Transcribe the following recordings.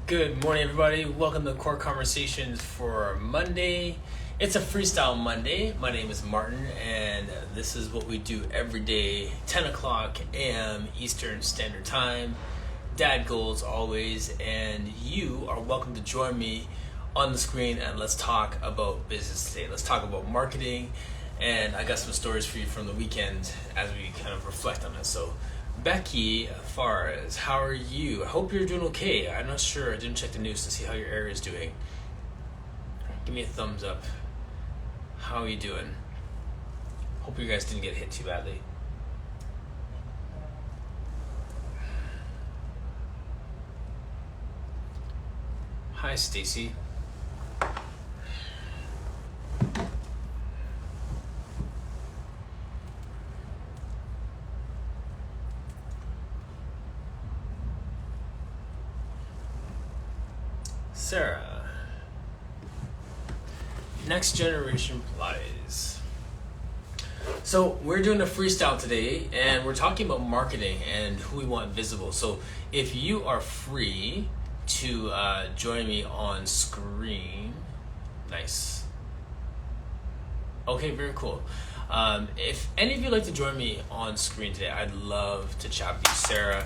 Good morning, everybody. Welcome to Core Conversations for Monday. It's a Freestyle Monday. My name is Martin, and this is what we do every day, 10 o'clock a.m. Eastern Standard Time. Dad goals always, and you are welcome to join me on the screen, and let's talk about business today. Let's talk about marketing, and I got some stories for you from the weekend as we kind of reflect on it. So, Becky Fares, how are you? I hope you're doing okay. I'm not sure. I didn't check the news to see how your area is doing. Give me a thumbs up. How are you doing? Hope you guys didn't get hit too badly. Hi, Stacy. Sarah. Next Generation Pilates. So we're doing a freestyle today, and we're talking about marketing and who we want visible. So if you are free to join me on screen, nice. Okay, very cool. If any of you like to join me on screen today, I'd love to chat with you, Sarah,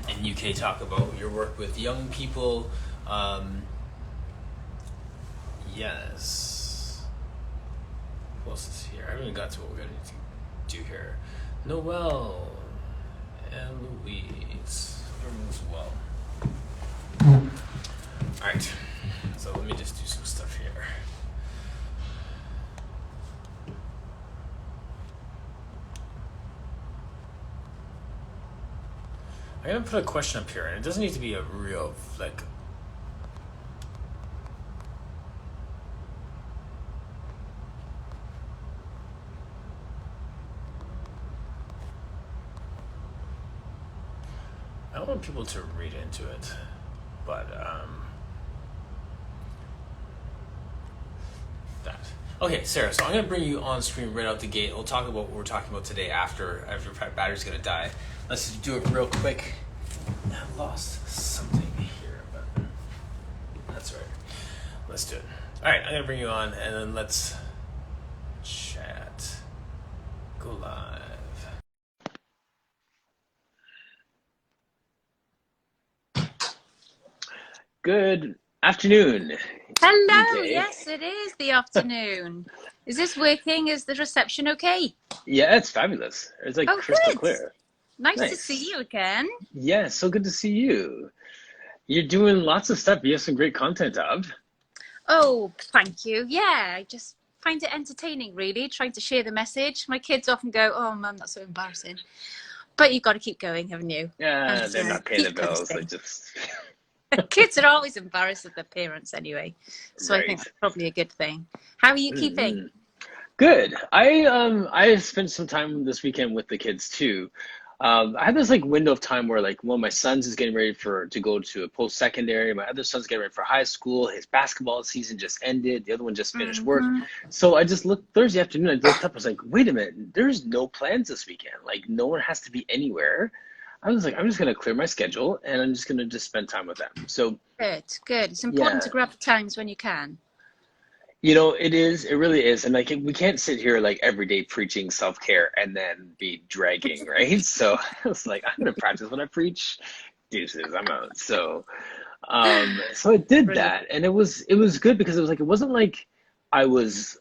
in UK. Talk about your work with young people. Yes. Who else is here? I haven't even got to what we're going to do here. Noel and Louise. Everyone's well. Alright. So let me just do some stuff here. I'm going to put a question up here, and it doesn't need to be a real, like, I don't want people to read into it, but that. Okay, Sarah, so I'm going to bring you on screen right out the gate. We'll talk about what we're talking about today after battery's going to die. Let's just do it real quick. I lost something here, but that's all right. Let's do it. All right, I'm going to bring you on, and then let's chat. Go live. Good afternoon. Hello, UK. yes, it is the afternoon. Is this working? Is the reception okay? Yeah, it's fabulous. It's like Oh, crystal good. clear. Nice to see Nice. you again. Yeah, so good to see you. You're doing lots of stuff. You have some great content up. Oh, thank you. Yeah, I just find it entertaining, really, trying to share the message. My kids often go, "Oh, Mum, that's so embarrassing." But you've got to keep going, haven't you? Yeah, And they're not paying the keep bills. They posting. just Kids are always embarrassed of their parents anyway. So I think right. that's probably a good thing. How are you keeping? Mm-hmm. Good. I spent some time this weekend with the kids too. I had this like window of time where like one of my sons is getting ready to go to a post-secondary. My other son's getting ready for high school. His basketball season just ended. The other one just finished work. Mm-hmm. So I just looked Thursday afternoon. I looked up. I was like, wait a minute. There's no plans this weekend. Like no one has to be anywhere. I was like, I'm just gonna clear my schedule and I'm just gonna just spend time with them. So Good, good. It's important yeah, to grab the times when you can. it is. It really is. And like, we can't sit here like every day preaching self-care and then be dragging, right? So I was like, I'm gonna practice what I preach. Deuces, I'm out. So I did Brilliant. that, and it was good because it was like it wasn't like I was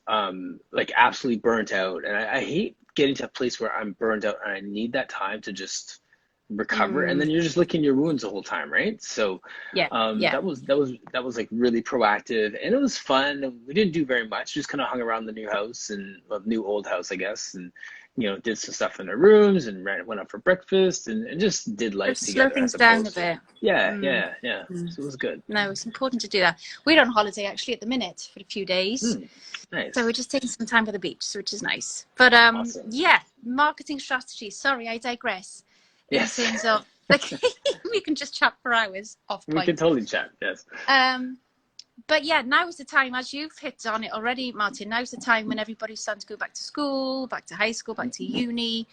like absolutely burnt out, and I hate getting to a place where I'm burnt out and I need that time to just recover, and Mm, then you're just licking your wounds the whole time, right? So yeah, yeah. that was like really proactive, and it was fun. We didn't do very much, just kind of hung around the new house and well, new old house, I guess, and did some stuff in the rooms and went out for breakfast and just did life Just slow together as things down a opposed to bit. yeah, Mm, yeah, yeah. mm. So it was good. No, it's important to do that. We're on holiday actually at the minute for a few days. Hmm. So we're Nice. just taking some time by the beach, which is nice. But Awesome. yeah, marketing strategy. Sorry, I digress. In Yes. terms of like, we can just chat for hours off We can point. totally chat. Yes. Um, but yeah, now is the time, as you've hit on it already, Martin. Now's the time when everybody's starting to go back to school, back to high school, back to uni,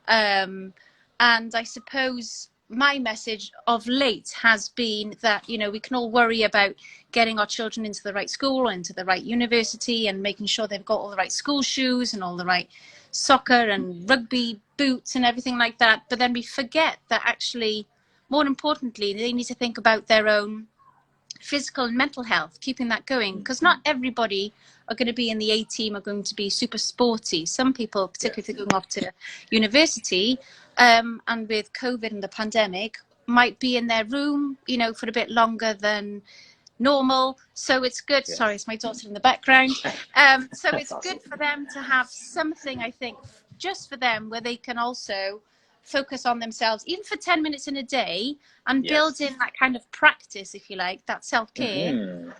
and I suppose my message of late has been that, you know, we can all worry about getting our children into the right school, into the right university, and making sure they've got all the right school shoes and all the right soccer and rugby boots and everything like that. But then we forget that actually, more importantly, they need to think about their own physical and mental health, keeping that going, because not everybody are going to be in the A team, are going to be super sporty. Some people, particularly if they're going off to university, and with COVID and the pandemic, might be in their room, you know, for a bit longer than normal. So it's good. Yes. Sorry, it's my daughter in the background. So it's awesome. good for them to have something, I think, just for them, where they can also focus on themselves, even for 10 minutes in a day, and build in that kind of practice, if you like, that self-care,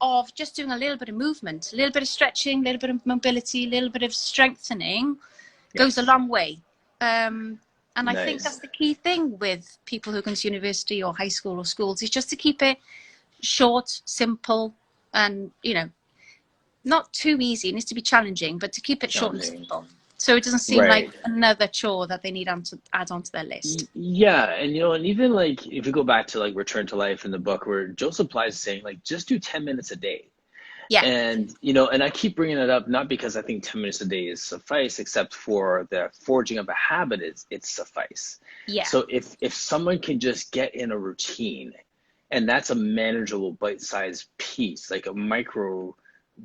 of just doing a little bit of movement, a little bit of stretching, a little bit of mobility, a little bit of strengthening, goes a long way. And I think that's the key thing with people who go to university or high school or schools, is just to keep it short, simple, and, you know, not too easy. It needs to be challenging, but to keep it short and simple, so it doesn't seem like another chore that they need to add onto their list. Yeah, and you know, and even like if you go back to like Return to Life in the book, where Joseph Pye is saying like just do 10 minutes a day. Yeah. And you know, and I keep bringing it up not because I think 10 minutes a day is suffice, except for the forging of a habit it's suffice. Yeah. So if someone can just get in a routine, and that's a manageable bite-sized piece, like a micro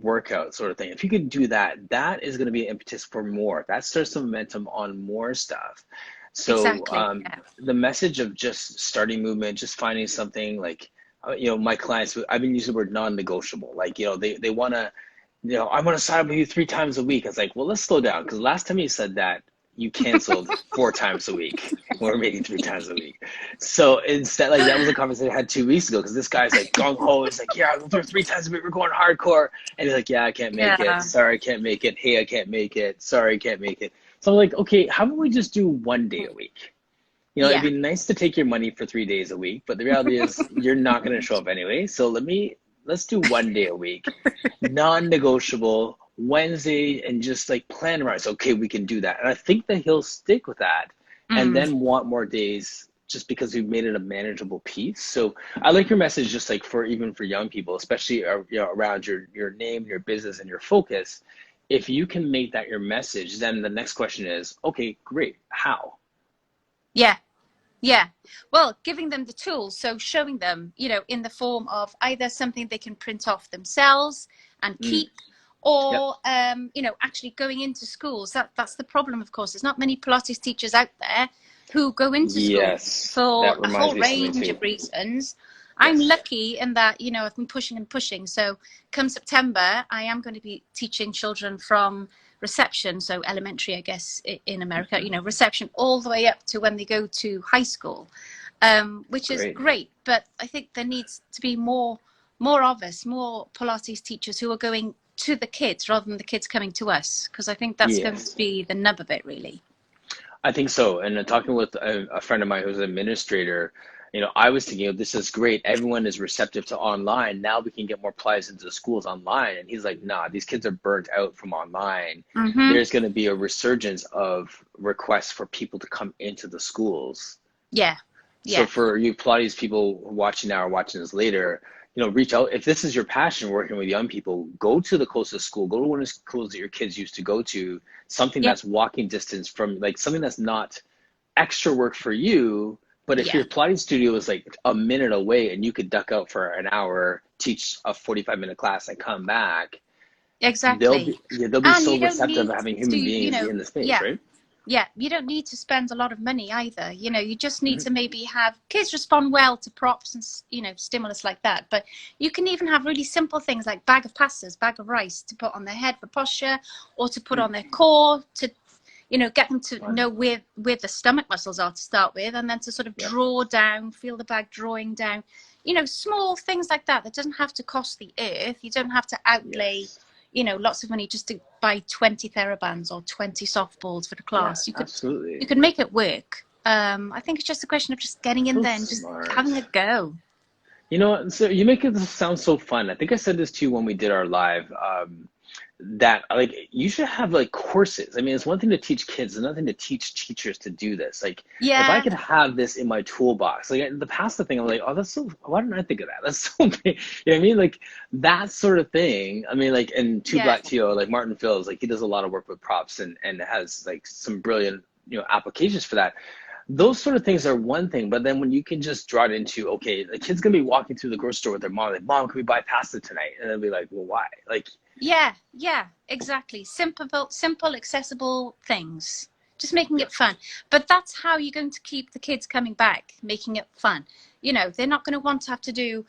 workout sort of thing. If you can do that, that is going to be an impetus for more. That starts the momentum on more stuff. So the message of just starting movement, just finding something like, you know, my clients, I've been using the word non-negotiable. Like, you know, they want to, you know, I want to sign up with you 3 times a week. I was like, well, let's slow down, because last time you said that, you canceled 4 times a week, or maybe 3 times a week. So instead, like, that was a conversation I had 2 weeks ago, because this guy's like gung ho. He's like, yeah, we're 3 times a week. We're going hardcore. And he's like, yeah, I can't make it. Sorry, I can't make it. Hey, I can't make it. Sorry, I can't make it. So I'm like, okay, how about we just do 1 day a week? You know, it'd be nice to take your money for 3 days a week, but the reality is you're not going to show up anyway. So let's do 1 day a week, non-negotiable, Wednesday, and just like plan around. So, okay, we can do that. And I think that he'll stick with that and then want more days, just because we've made it a manageable piece. So I like your message, just like even for young people, especially, you know, around your name, your business, and your focus. If you can make that your message, then the next question is, okay, great. How? Yeah. Well, giving them the tools. So showing them, you know, in the form of either something they can print off themselves and keep, or, you know, actually going into schools. That's the problem, of course. There's not many Pilates teachers out there who go into schools for a whole range of reasons. I'm lucky in that, you know, I've been pushing and pushing. So come September, I am going to be teaching children from reception, so elementary, I guess, in America, you know, reception all the way up to when they go to high school, which is great. But I think there needs to be more of us, more Pilates teachers who are going to the kids rather than the kids coming to us, because I think that's going to be the nub of it, really. I think so. And talking with a friend of mine who's an administrator, you know, I was thinking, oh, this is great. Everyone is receptive to online. Now we can get more Pilates into the schools online. And he's like, nah, these kids are burnt out from online. There's going to be a resurgence of requests for people to come into the schools. So for you Pilates people watching now or watching this later, you know, reach out. If this is your passion, working with young people, go to the closest school. Go to one of the schools that your kids used to go to. Something that's walking distance from, like, something that's not extra work for you. But if your Pilates studio is like a minute away and you could duck out for an hour, teach a 45-minute class, and come back, they'll be so receptive of having human beings in the space, right? Yeah, you don't need to spend a lot of money either. You know, you just need to maybe have kids respond well to props and, you know, stimulus like that. But you can even have really simple things like bag of pastas, bag of rice to put on their head for posture, or to put on their core to, you know, get them to know where the stomach muscles are to start with, and then to sort of draw down, feel the bag drawing down. You know, small things like that doesn't have to cost the earth. You don't have to outlay, you know, lots of money just to buy 20 TheraBands or 20 softballs for the class. You could make it work. I think it's just a question of just getting in there and just having a go. You know, so you make it sound so fun. I think I said this to you when we did our live. that like you should have like courses. I mean, it's one thing to teach kids, it's another thing to teach teachers to do this. Like if I Yeah, could have this in my toolbox, like in the past, the thing I'm like, oh, that's so, why didn't I think of that? That's so big. You know what I mean? Like that sort of thing. I mean, like, and Two yeah, Black Tio, like Martin Fields, like he does a lot of work with props and has like some brilliant, applications for that. Those sort of things are one thing, but then when you can just draw it into, okay, the kid's gonna be walking through the grocery store with their mom, like, Mom, can we buy pasta tonight? And they'll be like, well, why? Like, yeah, exactly. Simple, accessible things. Just making it fun. But that's how you're going to keep the kids coming back, making it fun. They're not going to want to have to do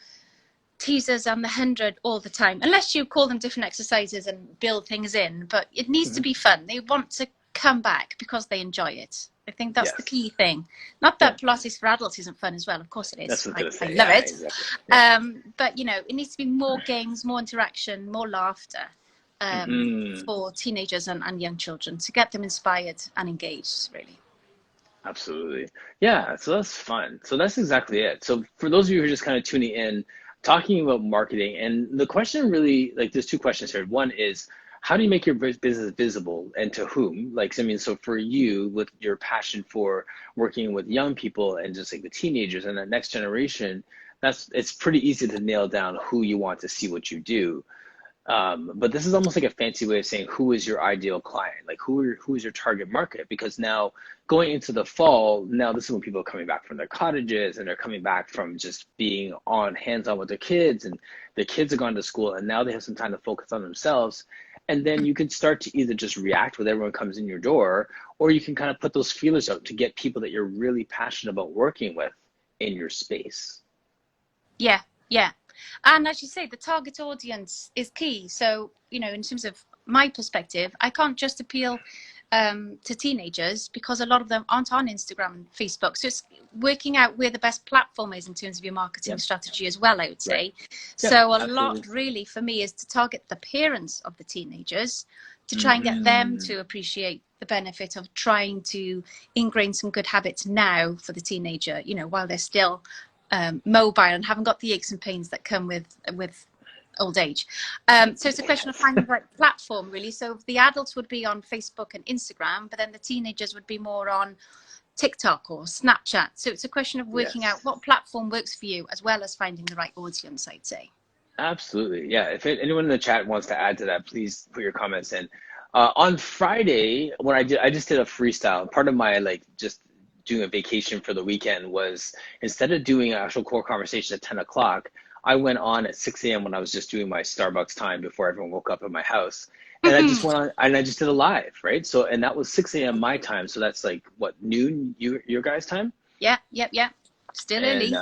teasers on the 100 all the time, unless you call them different exercises and build things in. But it needs to be fun. They want to come back because they enjoy it. I think that's the yes. key thing. Not that Yeah. Pilates for adults isn't fun as well. Of course it is. That's what I was I gonna say. love Yeah, it. exactly. Yeah. But it needs to be more games, more interaction, more laughter for teenagers and young children to get them inspired and engaged, really. Absolutely. Yeah, so that's fun. So that's exactly it. So for those of you who are just kind of tuning in, talking about marketing, and the question really, like, there's two questions here. One is, how do you make your business visible and to whom? Like, I mean, so for you, with your passion for working with young people and just like the teenagers and that next generation, it's pretty easy to nail down who you want to see what you do. But this is almost like a fancy way of saying who is your ideal client, like who is your target market? Because now going into the fall, now this is when people are coming back from their cottages and they're coming back from just being on hands-on with their kids, and the kids are gone to school and now they have some time to focus on themselves. And then you can start to either just react with everyone comes in your door, or you can kind of put those feelers out to get people that you're really passionate about working with in your space. Yeah, yeah. And as you say, the target audience is key. So, in terms of my perspective, I can't just appeal to teenagers because a lot of them aren't on Instagram and Facebook. So it's working out where the best platform is in terms of your marketing strategy as well, I would say. Right. So a Absolutely. lot really for me is to target the parents of the teenagers to try and get them to appreciate the benefit of trying to ingrain some good habits now for the teenager, while they're still mobile and haven't got the aches and pains that come with old age. So it's a question of finding the right platform, really. So the adults would be on Facebook and Instagram, but then the teenagers would be more on TikTok or Snapchat. So it's a question of working out what platform works for you, as well as finding the right audience, I'd say. Absolutely. Yeah. If anyone in the chat wants to add to that, please put your comments in. On Friday, when I just did a freestyle. Part of my just doing a vacation for the weekend was, instead of doing an actual core conversation at 10 o'clock, I went on at 6 a.m. when I was just doing my Starbucks time before everyone woke up at my house. And I just went on and I just did a live, right? So, and that was 6 a.m. my time. So that's like, what, noon your guys' time? Yeah. Still early.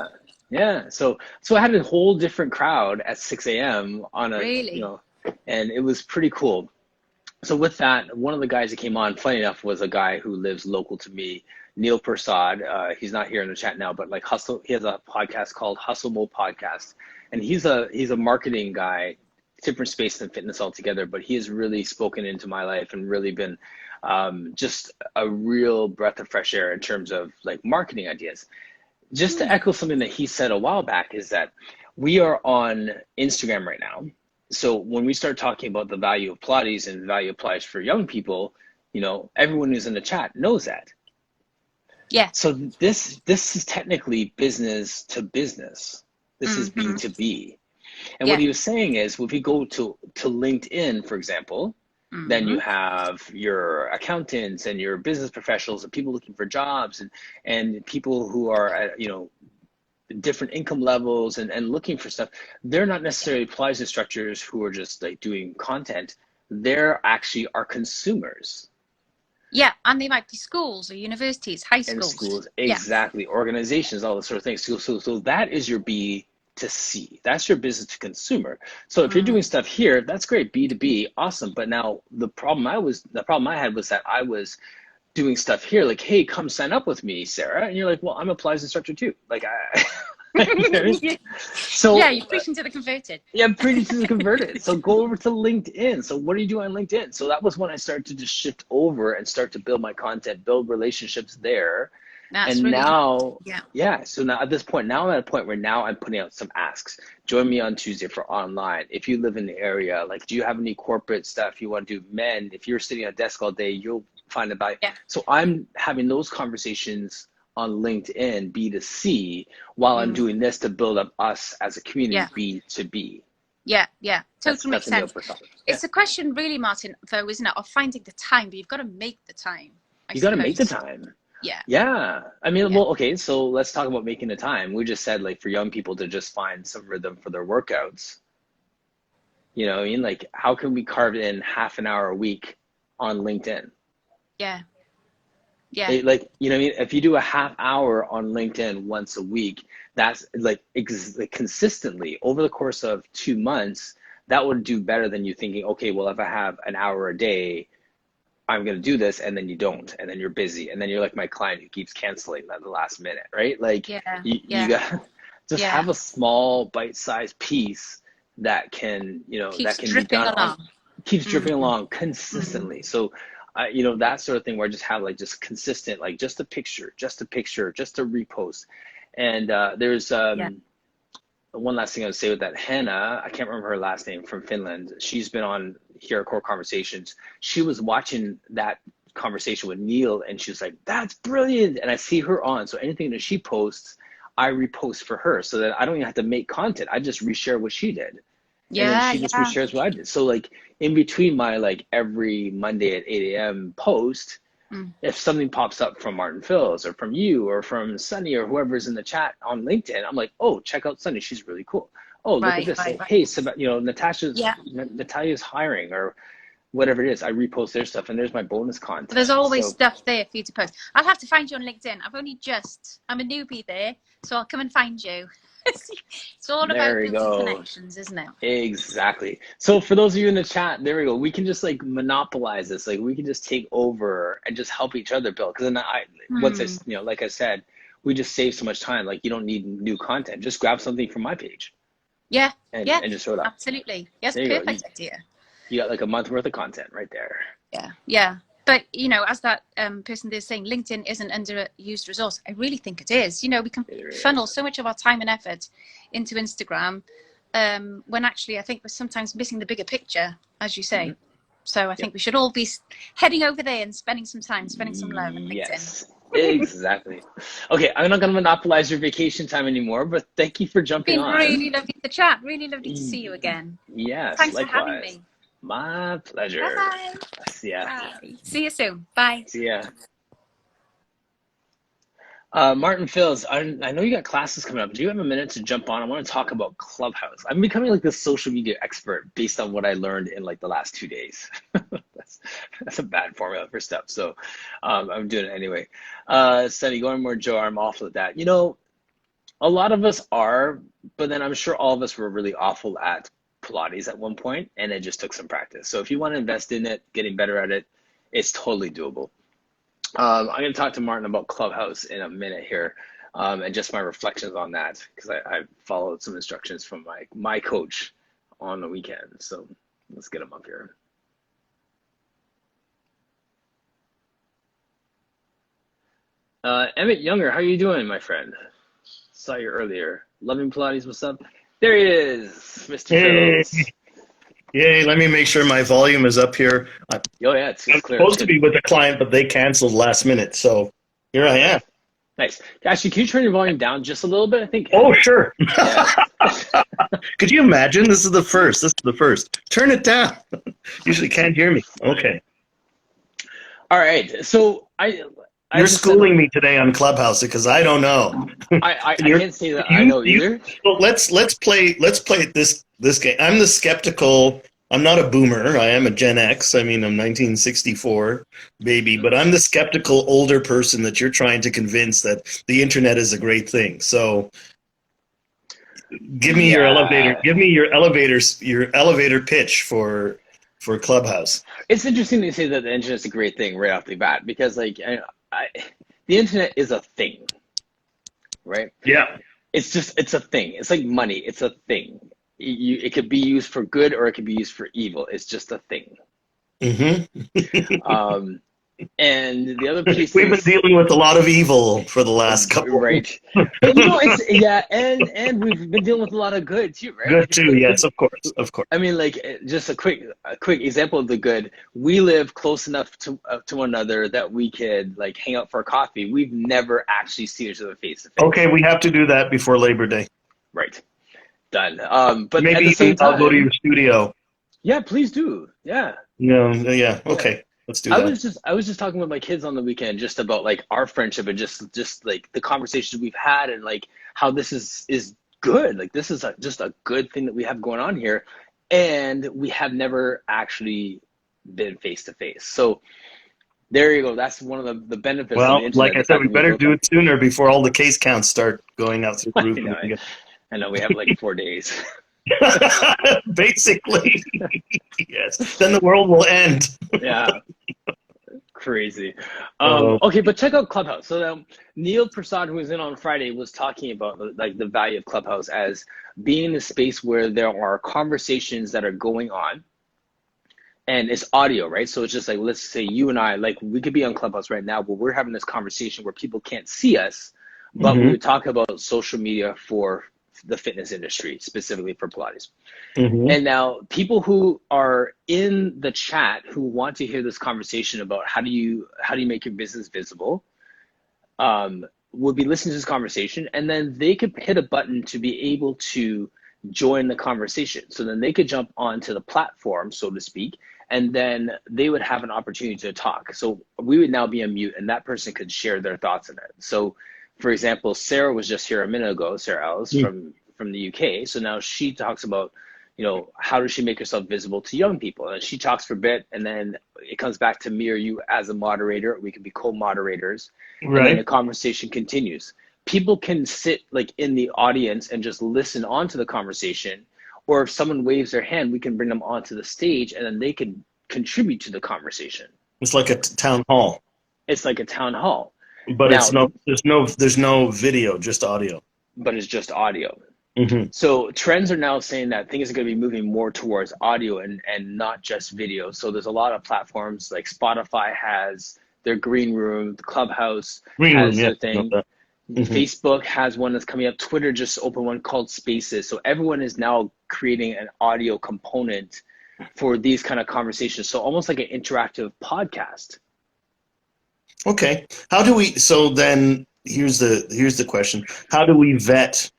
Yeah. So I had a whole different crowd at 6 a.m. on a, Really? And it was pretty cool. So with that, one of the guys that came on, funny enough, was a guy who lives local to me, Neil Persad. He's not here in the chat now, but like he has a podcast called Hustle Mode Podcast, and he's a marketing guy, different space than fitness altogether. But he has really spoken into my life and really been just a real breath of fresh air in terms of like marketing ideas. Just to echo something that he said a while back is that we are on Instagram right now. So when we start talking about the value of Pilates and the value of Pilates for young people, everyone who's in the chat knows that. Yeah. So this is technically business to business. This is B2B. And what he was saying is, if we go to LinkedIn, for example, then you have your accountants and your business professionals and people looking for jobs and people who are at, different income levels and looking for stuff. They're not necessarily Pilates instructors who are just like doing content. They're actually our consumers. Yeah, and they might be schools or universities, high schools. And schools, exactly. Organizations, all this sort of things. So that is your B to C. That's your business to consumer. So if you're doing stuff here, that's great. B2B, awesome. But now the problem I had was that I was doing stuff here, like, hey, come sign up with me, Sarah. And you're like, well, I'm a Pilates instructor too. Like, so yeah, you're preaching to the converted. Yeah, I'm preaching to the converted. So go over to LinkedIn. So what do you do on LinkedIn? So that was when I started to just shift over and start to build my content, build relationships there. That's And really now, yeah. yeah, so now at this point, now I'm at a point where now I'm putting out some asks. Join me on Tuesday for online. If you live in the area, like, do you have any corporate stuff you want to do? Men, if you're sitting at a desk all day, you'll find a value. Yeah. So I'm having those conversations on LinkedIn, B2C, while I'm doing this to build up us as a community, B2B. Yeah, totally makes sense. It's a question really, Martin, though, isn't it, of finding the time, but you've got to make the time. You got to make the time. Yeah. I mean, well, okay, so let's talk about making the time. We just said, like, for young people to just find some rhythm for their workouts. You know what I mean? Like, how can we carve in half an hour a week on LinkedIn? Yeah. Like, you know what I mean? If you do a half hour on LinkedIn once a week, that's like consistently over the course of 2 months, that would do better than you thinking, okay, well, if I have an hour a day, I'm going to do this, and then you don't, and then you're busy, and then you're like my client who keeps canceling at the last minute, right? Like, you got just have a small bite-sized piece that can, you know, keeps that can be done keeps dripping along consistently. So, you know, that sort of thing where I just have like just consistent, like just a picture, just a repost. And there's one last thing I would say with that, Hannah, I can't remember her last name, from Finland. She's been on here at Core Conversations. She was watching that conversation with Neil, and she was like, that's brilliant. And I see her on. So anything that she posts, I repost for her so that I don't even have to make content. I just reshare what she did. And then she just reshares what I did. So like in between my like every Monday at 8 a.m. post, if something pops up from Martin Phils or from you or from Sunny or whoever's in the chat on LinkedIn, I'm like, oh, check out Sunny. She's really cool. Oh, look at this. Hey, you know, Natalia's hiring or whatever it is. I repost their stuff and there's my bonus content. There's always stuff there for you to post. I'll have to find you on LinkedIn. I'm a newbie there, so I'll come and find you. It's all about building connections, isn't it? Exactly. So for those of you in the chat, there we go. We can just like monopolize this. Like we can just take over and just help each other build. Because then once I, you know, like I said, we just save so much time. Like you don't need new content. Just grab something from my page. And just throw it up. Absolutely. Yes, perfect idea. You got like a month worth of content right there. Yeah. But, you know, as that person there's saying, LinkedIn isn't an underused resource. I really think it is. You know, we can funnel so much of our time and effort into Instagram when actually I think we're sometimes missing the bigger picture, as you say. So I think we should all be heading over there and spending some time, spending some love on LinkedIn. Yes, exactly. Okay, I'm not going to monopolize your vacation time anymore, but thank you for jumping on. It's been really lovely to chat. Really lovely to see you again. Yes, thanks likewise. for having me. My pleasure. Bye. See ya. Bye. See you soon. Bye. See ya. Martin Phils, I know you got classes coming up. Do you have a minute to jump on? I want to talk about Clubhouse. I'm becoming like the social media expert based on what I learned in like the last 2 days. that's a bad formula for stuff. So I'm doing it anyway. Sunny, going more Joe, I'm awful at that. You know, a lot of us are, but then I'm sure all of us were really awful at Pilates at one point, and it just took some practice. So if you want to invest in it, getting better at it, it's totally doable. I'm going to talk to Martin about Clubhouse in a minute here, and just my reflections on that, because I followed some instructions from my coach on the weekend. So let's get him up here. Emmett Younger, how are you doing, my friend? Saw you earlier. Loving Pilates, what's up? There he is, Mr. Phils. Yay, let me make sure my volume is up here. Oh, yeah, it's clear. I'm supposed to be with a client, but they canceled last minute, so here I am. Nice. Actually, can you turn your volume down just a little bit, I think? Oh, sure. Could you imagine? This is the first. Turn it down. Usually can't hear me. Okay. All right, so You're schooling me today on Clubhouse because I don't know. I can't say that I know either. Well, let's play this game. I'm the skeptical. I'm not a boomer. I am a Gen X. I mean, I'm 1964 baby, but I'm the skeptical older person that you're trying to convince that the internet is a great thing. So give me your elevator. Give me your elevator pitch for Clubhouse. It's interesting to say that the internet is a great thing right off the bat, because like the internet is a thing, right? Yeah. It's a thing. It's like money. It's a thing. It could be used for good or it could be used for evil. It's just a thing. Mm-hmm. And the other piece We've been is dealing with a lot of evil for the last couple. right. But you know, it's yeah, and we've been dealing with a lot of good too, right? Good Like too. Yes, of course, of course. I mean, like just a quick example of the good. We live close enough to one another that we could like hang out for a coffee. We've never actually seen each other face to face. Okay, we have to do that before Labor Day. Right. Done. But at the Maybe same I'll go to time, your studio. yeah, please do. Yeah. No, yeah, Yeah. okay, let's do that. I was just talking with my kids on the weekend just about like our friendship and just like the conversations we've had and like how this is good. Like this is just a good thing that we have going on here, and we have never actually been face to face. So there you go. That's one of the benefits of Well, the like internet. I The said, fact we that we better both do have, it sooner before all the case counts start going out through the roof. I know we have like 4 days. Basically, yes. Then the world will end. Yeah. Crazy. Oh, Okay, but check out Clubhouse. So Neil Prasad, who was in on Friday, was talking about like the value of Clubhouse as being a space where there are conversations that are going on, and it's audio, right? So it's just like, let's say you and I, like we could be on Clubhouse right now, but we're having this conversation where people can't see us, but we mhm, would talk about social media for the fitness industry, specifically for Pilates. mhm. And now people who are in the chat who want to hear this conversation about how do you make your business visible, would be listening to this conversation, and then they could hit a button to be able to join the conversation. So then they could jump onto the platform, so to speak, and then they would have an opportunity to talk. So we would now be on mute, and that person could share their thoughts on it. So, for example, Sarah was just here a minute ago, Sarah Ellis from the UK. So now she talks about, you know, how does she make herself visible to young people? And she talks for a bit, and then it comes back to me or you as a moderator. We can be co-moderators, and then the Right. conversation continues. People can sit like in the audience and just listen onto the conversation, or if someone waves their hand, we can bring them onto the stage, and then they can contribute to the conversation. It's like a town hall, It's like a town hall. but Now, there's no video, just audio. but it's just audio. Hmm. So trends are now saying that things are going to be moving more towards audio and not just video. So there's a lot of platforms like Spotify has their green room, the Clubhouse Green room, has yeah, their I know thing. that. Hmm. Facebook has one that's coming up. Twitter just opened one called Spaces. So everyone is now creating an audio component for these kind of conversations. So almost like an interactive podcast. Okay. How do we? So then, here's the question: how do we vet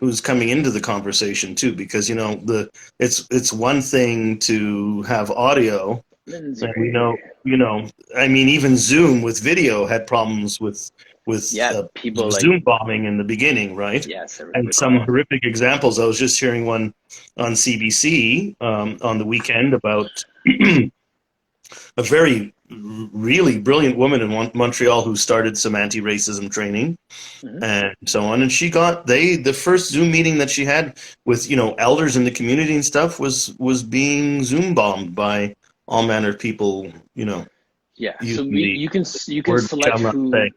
who's coming into the conversation too? Because you know it's one thing to have audio, Lindsay. and I mean, even Zoom with video had problems with Yeah, people like, Zoom bombing in the beginning, right? yes, I And some recall. horrific examples. I was just hearing one on CBC on the weekend about a very really brilliant woman in Montreal who started some anti-racism training Mm-hmm. and so on. And she got the first Zoom meeting that she had with elders in the community and stuff was being Zoom bombed by all manner of people. Yeah, so Using the you can word select shall not who. say.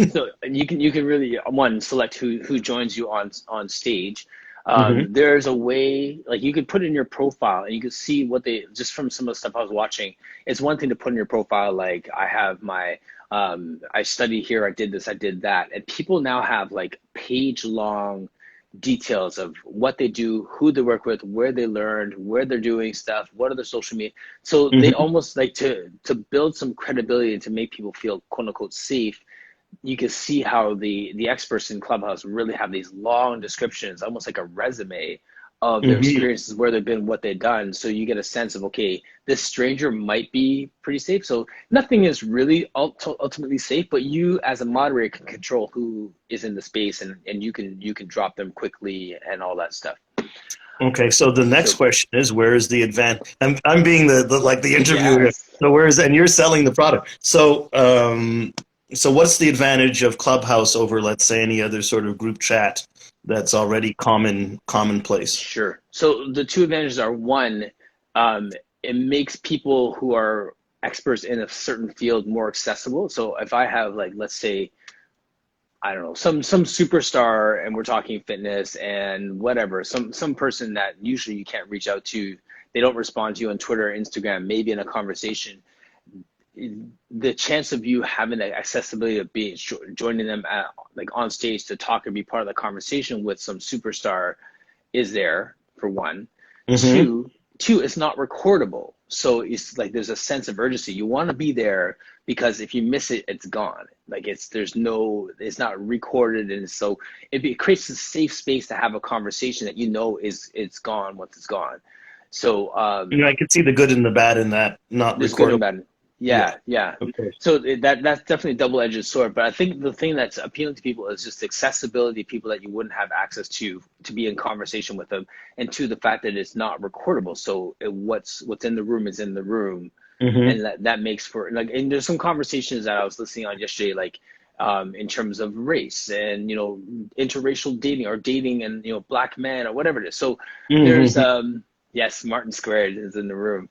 So you can really one select who joins you on stage. Hmm. There's a way like you could put in your profile and you can see what they just from some of the stuff I was watching. It's one thing to put in your profile like I have my I study here, I did this, I did that, and people now have like page long details of what they do, who they work with, where they learned, where they're doing stuff, what are their social media. So they Hmm. almost like to build some credibility and to make people feel quote unquote safe. You can see how the experts in Clubhouse really have these long descriptions, almost like a resume of their Hmm. experiences, where they've been, what they've done. So you get a sense of, okay, this stranger might be pretty safe. So nothing is really ultimately safe, but you as a moderator can control who is in the space, and you can drop them quickly and all that stuff. Okay, so the next So question is, where is the advantage? I'm being the interviewer here. yes. So and you're selling the product. So what's the advantage of Clubhouse over, let's say, any other sort of group chat that's already commonplace? Sure. So the two advantages are one, it makes people who are experts in a certain field more accessible. So if I have like, let's say, I don't know, some superstar and we're talking fitness and whatever, some person that usually you can't reach out to, they don't respond to you on Twitter or Instagram, maybe in a conversation. the chance of you having the accessibility of being joining them at, like, on stage to talk and be part of the conversation with some superstar is there, for one. Two, it's not recordable. So it's like there's a sense of urgency. You want to be there because if you miss it, it's gone. Like it's not recorded, and so it creates a safe space to have a conversation that it's gone once it's gone. So I could see the good and the bad in that. Not there's good and recordable. bad. Yeah. Okay. So that's definitely a double-edged sword. But I think the thing that's appealing to people is just accessibility, people that you wouldn't have access to be in conversation with them, and to the fact that it's not recordable. So what's in the room is in the room, and that makes for like. And there's some conversations that I was listening on yesterday, like in terms of race and interracial dating or dating and black men or whatever it is. So there's yes, Martin Squared is in the room.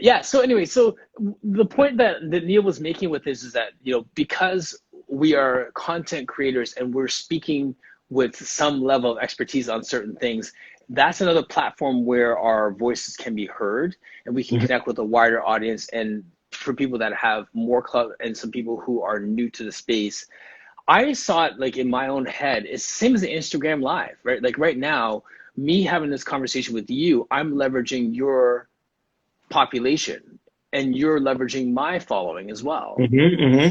Yeah. So anyway, so the point that Neil was making with this is that, because we are content creators and we're speaking with some level of expertise on certain things, that's another platform where our voices can be heard and we can connect with a wider audience. And for people that have more club and some people who are new to the space, I saw it like in my own head. It's the same as the Instagram Live, right? Like right now, me having this conversation with you, I'm leveraging your population and you're leveraging my following as well,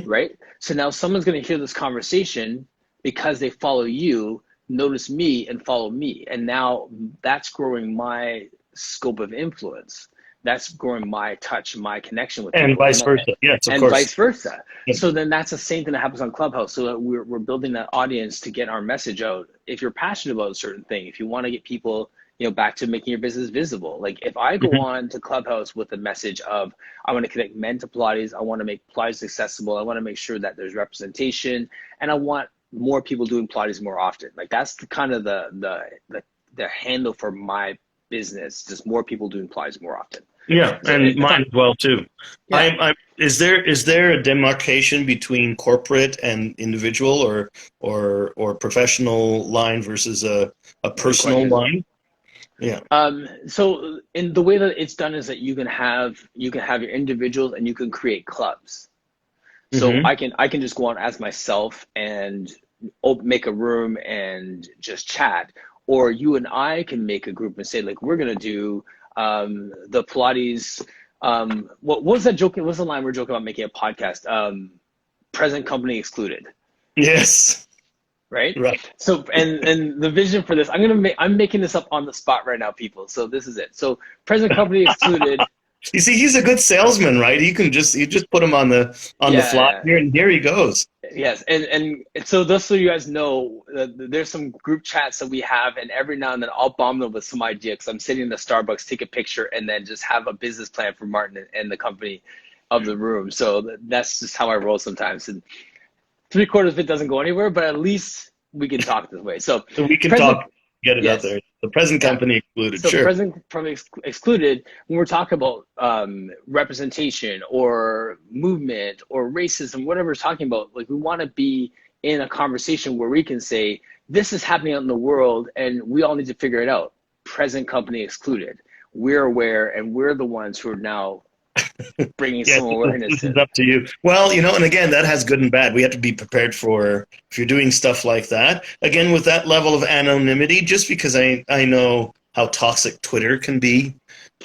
right? So now someone's going to hear this conversation because they follow you, notice me and follow me. And now that's growing my scope of influence. That's growing my touch, my connection with and people. vice versa. Yes, of and course. vice versa. Yeah. So then that's the same thing that happens on Clubhouse. So that we're building that audience to get our message out. If you're passionate about a certain thing, if you want to get people, back to making your business visible. Like if I go on to Clubhouse with a message of, I want to connect men to Pilates, I want to make Pilates accessible, I want to make sure that there's representation, and I want more people doing Pilates more often. Like that's the kind of the handle for my business, just more people doing Pilates more often. Yeah, So and mine as well too. Yeah. Is there a demarcation between corporate and individual or professional line versus a personal line? Yeah. So in the way that it's done is that you can have your individuals and you can create clubs. So I can just go on as myself and make a room and just chat, or you and I can make a group and say like we're gonna do the Pilates. What was that joke? What was the line we're joking about making a podcast? Present company excluded. Yes. Right. Right. So and the vision for this, I'm making this up on the spot right now, people. So this is it. So present company excluded. You see, he's a good salesman, right? You just put him on the fly here, and here he goes. Yes, and so just so you guys know, there's some group chats that we have, and every now and then I'll bomb them with some idea because I'm sitting in the Starbucks, take a picture, and then just have a business plan for Martin and the company of the room. So that's just how I roll sometimes. And 3/4 of it doesn't go anywhere, but at least we can talk this way. So we can talk, get it out there. The present company excluded, so sure. present company excluded, when we're talking about representation or movement or racism, whatever we're talking about, like we want to be in a conversation where we can say, this is happening out in the world and we all need to figure it out. Present company excluded. We're aware and we're the ones who are now bringing some awareness. This is up to you. Well, and again, that has good and bad. We have to be prepared for if you're doing stuff like that. Again, with that level of anonymity, just because I know how toxic Twitter can be,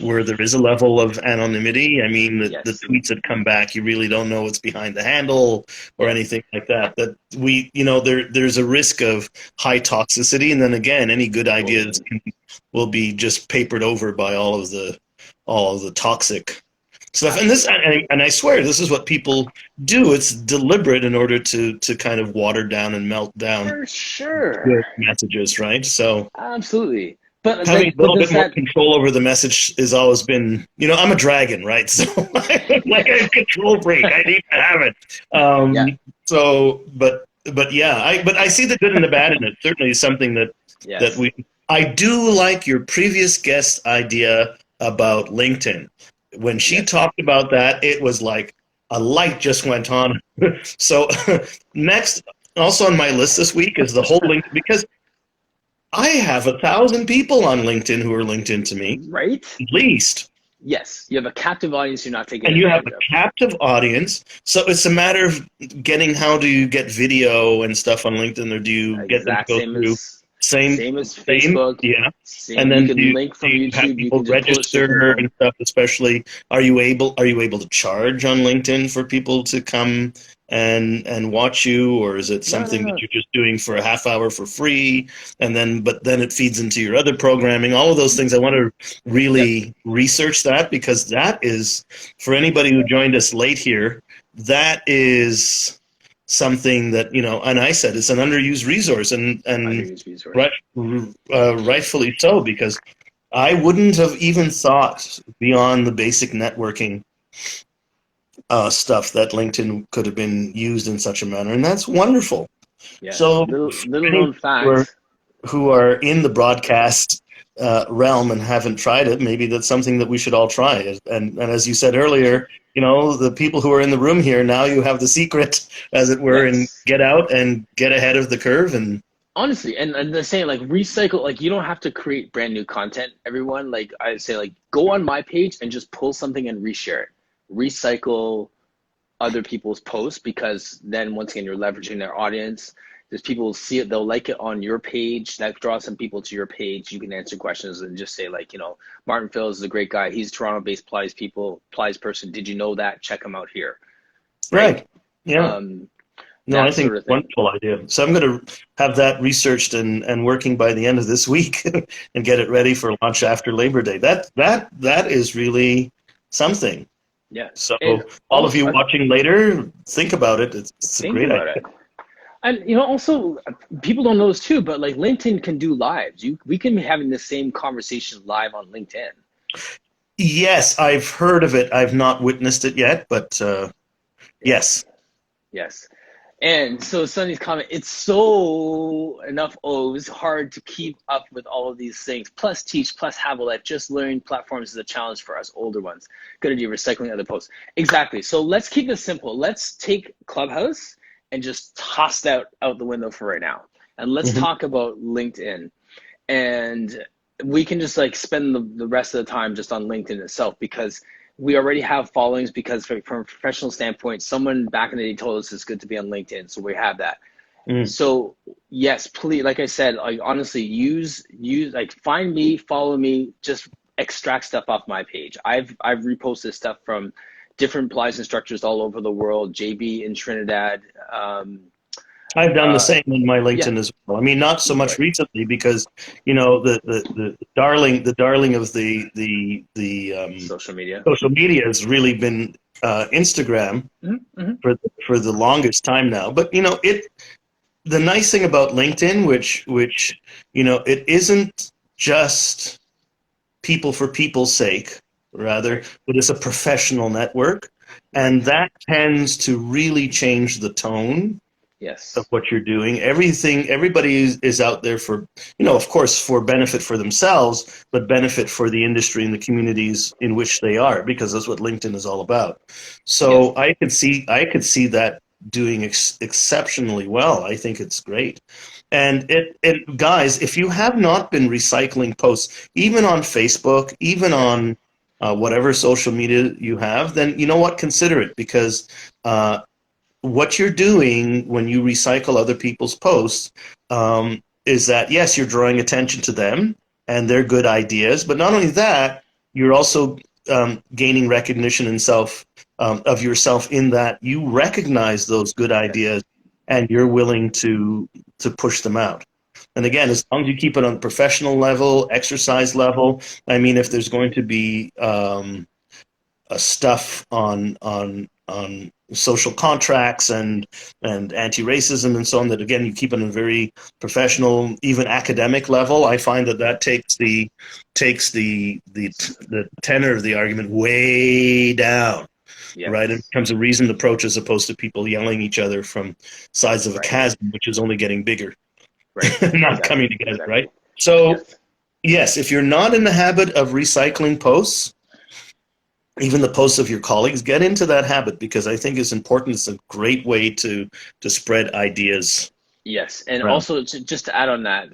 where there is a level of anonymity. I mean, the tweets that come back, you really don't know what's behind the handle or anything like that. That there's a risk of high toxicity, and then again, any good ideas will be just papered over by all of the toxic stuff. And I swear this is what people do. It's deliberate in order to kind of water down and melt down for sure messages, right? So absolutely. But having a little bit more control over the message has always been, I'm a dragon, right? So like a control freak, I need to have it. So, but I see the good and the bad in it. Certainly something that I do like your previous guest idea about LinkedIn. When she talked about that, it was like a light just went on. So next, also on my list this week is the whole link, because I have 1,000 people on LinkedIn who are linked into me. Right. At least. Yes, you have a captive audience you're not taking And you have a advantage of. captive audience. So it's a matter of getting, how do you get video and stuff on LinkedIn, or do you get them to Exact go through same, same as Facebook. yeah. Same. And You then can link do from you have YouTube. You people can just post it from register home. and stuff, especially, are you able to charge on LinkedIn for people to come and watch you, or is it something that you're just doing for a half hour for free, and then it feeds into your other programming, all of those things? I want to really research that, because that is, for anybody who joined us late here, that is something that, and I said it's an underused resource, and Underused resource. rightfully so, because I wouldn't have even thought beyond the basic networking stuff that LinkedIn could have been used in such a manner, and that's wonderful. Yeah. So, Little known fact. who are in the broadcast realm and haven't tried it, maybe that's something that we should all try. And as you said earlier, the people who are in the room here, now you have the secret, as it were, and get out and get ahead of the curve. And honestly, and the saying, like, recycle, like, you don't have to create brand new content, everyone. Like, I say, like, go on my page and just pull something and reshare it. Recycle other people's posts, because then once again, you're leveraging their audience. There's people who see it, they'll like it on your page. That draws some people to your page. You can answer questions and just say, like, Martin Phillips is a great guy. He's Toronto-based Plies person. Did you know that? Check him out here. Right. Yeah. No, I think sort of it's a wonderful idea. So I'm going to have that researched and working by the end of this week and get it ready for launch after Labor Day. That is really something. Yeah. So all of you watching later, think about it. It's a great idea. And also, people don't know this too, but like, LinkedIn can do lives. We can be having the same conversation live on LinkedIn. Yes, I've heard of it. I've not witnessed it yet, but yes. Yes. And so Sunny's comment, it's so enough O's hard to keep up with all of these things. Plus teach, plus have all that. Just learning platforms is a challenge for us older ones. Good idea, recycling other posts. Exactly. So let's keep this simple. Let's take Clubhouse and just toss that out the window for right now. And let's talk about LinkedIn. And we can just like spend the rest of the time just on LinkedIn itself, because we already have followings, because from a professional standpoint, someone back in the day told us it's good to be on LinkedIn. So we have that. So yes, please, like I said, like, honestly, use like, find me, follow me, just extract stuff off my page. I've reposted stuff from different Plies instructors all over the world, JB in Trinidad. I've done the same in my LinkedIn as well. I mean, not so much recently, because the darling of the social media has really been Instagram for the longest time now. But the nice thing about LinkedIn, which it isn't just people for people's sake, rather, but it's a professional network, and that tends to really change the tone of what you're doing. Everybody is out there for, of course, for benefit for themselves, but benefit for the industry and the communities in which they are, because that's what LinkedIn is all about. So I could see that doing exceptionally well. I think it's great. And it guys, if you have not been recycling posts, even on Facebook, even on whatever social media you have, then you know what, consider it, because what you're doing when you recycle other people's posts is that, yes, you're drawing attention to them and their good ideas, but not only that, you're also gaining recognition and of yourself, in that you recognize those good ideas and you're willing to push them out. And again, as long as you keep it on professional level, exercise level, I mean, if there's going to be stuff on social contracts and anti-racism and so on, that again, you keep it on a very professional, even academic level, I find that takes the tenor of the argument way down. Right, it becomes a reasoned approach, as opposed to people yelling at each other from sides of a chasm, which is only getting bigger, not coming together. Right. So yes, if you're not in the habit of recycling posts, even the posts of your colleagues, get into that habit, because I think it's important. It's a great way to spread ideas Yes, and Right. also just to add on that,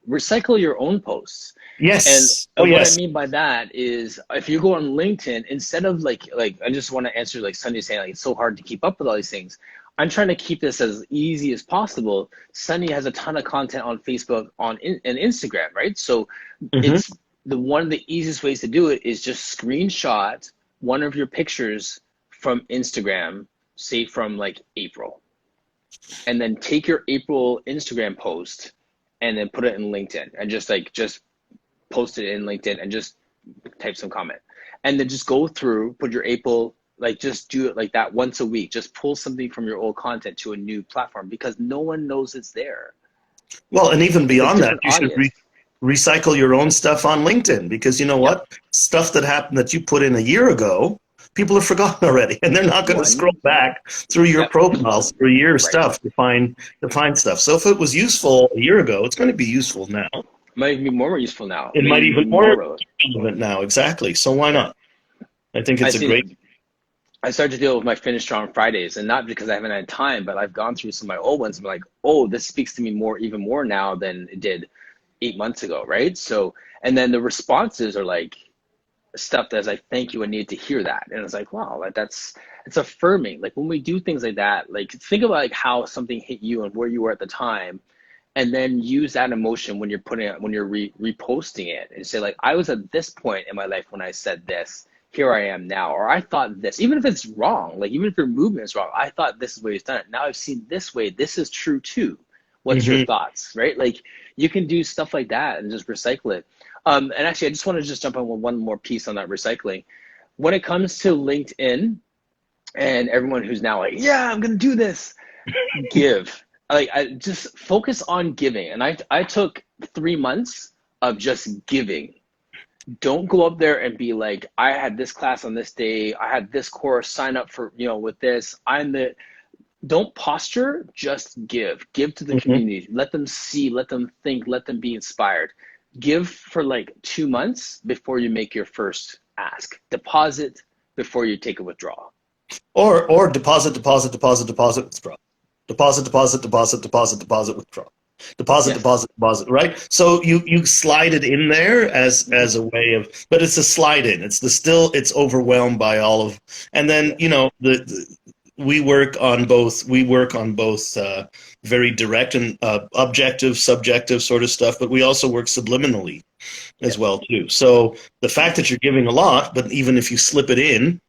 recycle your own posts. And Yes. Oh, what I yes. mean by that is, if you go on LinkedIn, instead of like I just want to answer like Sunny saying like it's so hard to keep up with all these things. I'm trying to keep this as easy as possible. Sunny has a ton of content on Facebook, and Instagram, right? So Mm-hmm. it's one of the easiest ways to do it is just screenshot one of your pictures from Instagram, say from like April, and then take your April Instagram post and then put it in LinkedIn and just post it in LinkedIn and just type some comment. And then just go through, put your April, like just do it like that once a week. Just pull something from your old content to a new platform because no one knows it's there. Well, and even It's a beyond that, different you should audience. recycle your own stuff on LinkedIn because you know Yep. what? Stuff that happened that you put in a year ago, people have forgotten already, and they're not going to scroll back through your Yep. profiles for a year of Right. stuff to find stuff. So if it was useful a year ago, it's going to be useful now. Might even be more useful now. It might Maybe even more relevant. relevant now. Exactly. So why not? I think it's I started to deal with my finished on Fridays, and not because I haven't had time, but I've gone through some of my old ones. I'm like, oh, this speaks to me even more now than it did 8 months ago, right? So, and then the responses are like stuff that I thank you, I need to hear that, and it's like, wow, like it's affirming. Like when we do things like that, like think about like how something hit you and where you were at the time, and then use that emotion when you're putting it, when you're reposting it, and say like, I was at this point in my life when I said this. Here I am now, or I thought this, even if it's wrong, like even if your movement is wrong, I thought this is the way it's done it. Now I've seen this way. This is true too. What's your thoughts, right? Like you can do stuff like that and just recycle it. And actually, I just want to just jump on one more piece on that recycling. When it comes to LinkedIn and everyone who's now like, yeah, I'm going to do this, give. Like I just focus on giving. And I took 3 months of just giving. Don't go up there and be like, I had this class on this day, I had this course, sign up for, with this. Don't posture, just give to the community. Let them see, let them think, let them be inspired. Give for like 2 months before you make your first ask. Deposit before you take a withdrawal. Or deposit, withdraw. Deposit, withdraw. Deposit, right? So you slide it in there as a way of, but it's a slide in. It's overwhelmed by all of, and then we work on both very direct and objective, subjective sort of stuff, but we also work subliminally as well too. So the fact that you're giving a lot, but even if you slip it in,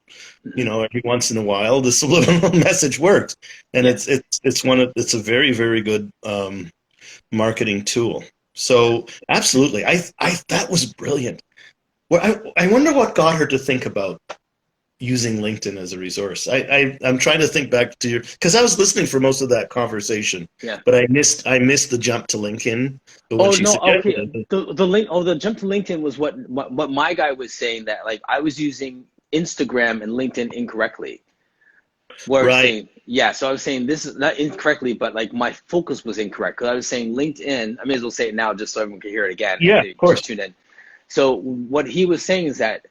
every once in a while, the subliminal message works, and it's a very, very good marketing tool. So absolutely, I that was brilliant. Well, I wonder what got her to think about using LinkedIn as a resource. I'm trying to think back to because I was listening for most of that conversation. Yeah. But I missed the jump to LinkedIn. But when she suggested it, the jump to LinkedIn was what my guy was saying, that like I was using Instagram and LinkedIn incorrectly. Where right. saying, yeah, so I was saying this is not incorrectly, but like my focus was incorrect because I was saying LinkedIn. I may as well say it now just so everyone can hear it again. Yeah, of course. Just tune in. So what he was saying is that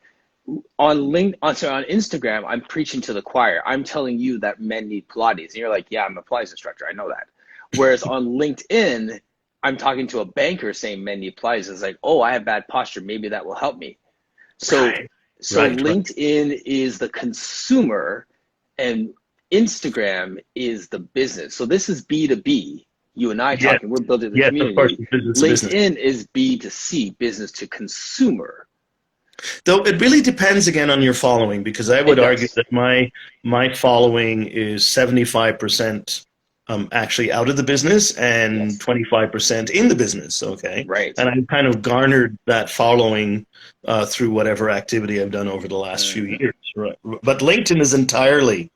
on Instagram, I'm preaching to the choir. I'm telling you that men need Pilates, and you're like, yeah, I'm a Pilates instructor. I know that. Whereas on LinkedIn, I'm talking to a banker saying men need Pilates. It's like, oh, I have bad posture. Maybe that will help me. So LinkedIn is the consumer, and Instagram is the business. So this is B2B. You and I talking. We're building the community. Of course, LinkedIn is B2C, business to consumer. Though it really depends again on your following, because I would argue that my following is 75% actually out of the business and 25% in the business. Okay, right. And I've kind of garnered that following through whatever activity I've done over the last few years. Right. But LinkedIn is entirely.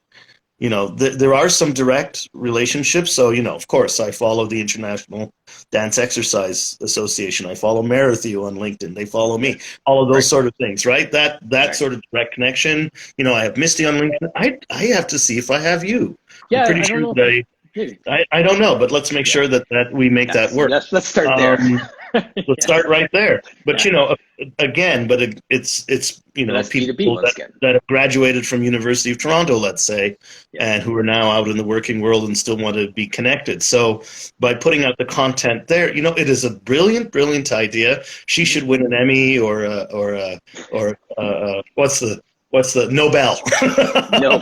There are some direct relationships. So, of course, I follow the International Dance Exercise Association. I follow Marathon on LinkedIn. They follow me. All of those sort of things, right? That sort of direct connection. I have Misty on LinkedIn. I have to see if I have you. Yeah, I'm pretty sure that Maybe. I don't know, but let's make sure that we make that work. Let's start there. Let's start right there. But again, it's But that's people B2B once again. that have graduated from University of Toronto, let's say, Yeah. and who are now out in the working world and still want to be connected. So by putting out the content there, it is a brilliant, brilliant idea. She should win an Emmy or what's the Nobel? No.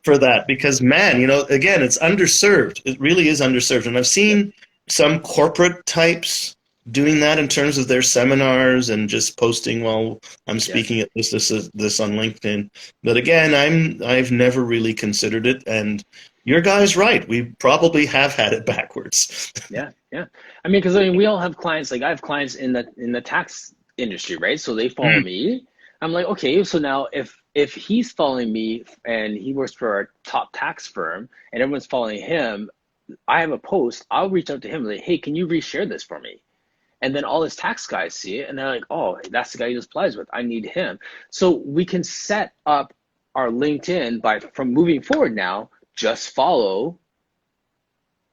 For that, because man, again, it's underserved. It really is underserved, and I've seen some corporate types doing that in terms of their seminars and just posting while I'm speaking at this on LinkedIn. But again, I've never really considered it, and your guy's right. We probably have had it backwards. Yeah. I mean, because we all have clients. Like I have clients in the tax industry, right? So they follow me. I'm like, okay, so now if he's following me and he works for a top tax firm and everyone's following him, I have a post, I'll reach out to him like, hey, can you reshare this for me? And then all his tax guys see it and they're like, oh, that's the guy he does applies with. I need him. So we can set up our LinkedIn from moving forward now, just follow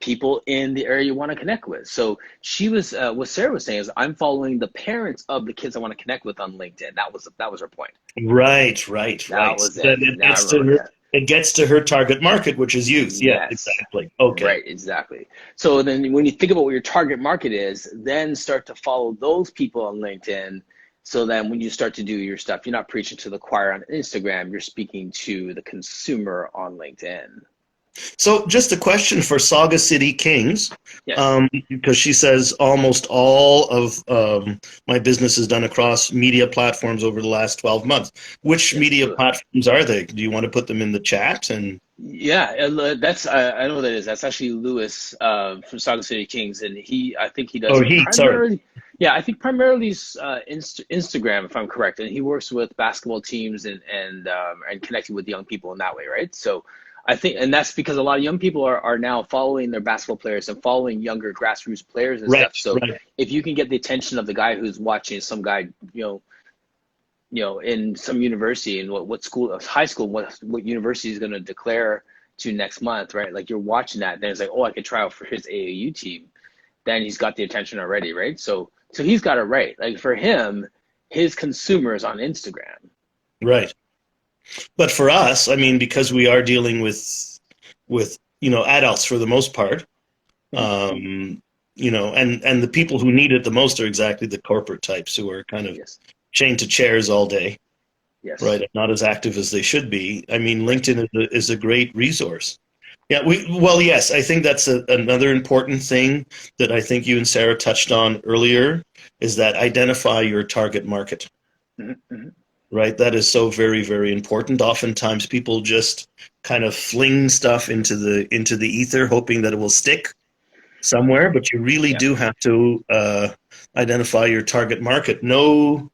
people in the area you want to connect with. So she was, what Sarah was saying is I'm following the parents of the kids I want to connect with on LinkedIn. That was her point. Right. That was it. It gets to her target market, which is youth. Yes. Yeah, exactly. Okay. Right, exactly. So then when you think about what your target market is, then start to follow those people on LinkedIn. So then when you start to do your stuff, you're not preaching to the choir on Instagram, you're speaking to the consumer on LinkedIn. So just a question for Saga City Kings, Yes. because she says almost all of my business is done across media platforms over the last 12 months. Which media platforms are they? Do you want to put them in the chat? And yeah, that's I know what that is. That's actually Lewis from Saga City Kings, and I think he does. Sorry. Yeah, I think primarily Instagram, if I'm correct, and he works with basketball teams and connecting with young people in that way, right? So. I think, and that's because a lot of young people are now following their basketball players and following younger grassroots players and stuff. So if you can get the attention of the guy who's watching some guy, in some university and what school, high school, what university is going to declare to next month, right? Like you're watching that, then it's like, oh, I could try out for his AAU team. Then he's got the attention already, right? So he's got it right. Like for him, his consumer is on Instagram. Right. But for us, I mean, because we are dealing with adults for the most part, and the people who need it the most are exactly the corporate types who are kind of chained to chairs all day, right? And not as active as they should be. I mean, LinkedIn is a great resource. Yeah, yes, I think that's another important thing that I think you and Sarah touched on earlier is that identify your target market. Mm-hmm. Right, that is so very, very important. Oftentimes, people just kind of fling stuff into the ether, hoping that it will stick somewhere. But you really do have to identify your target market. Know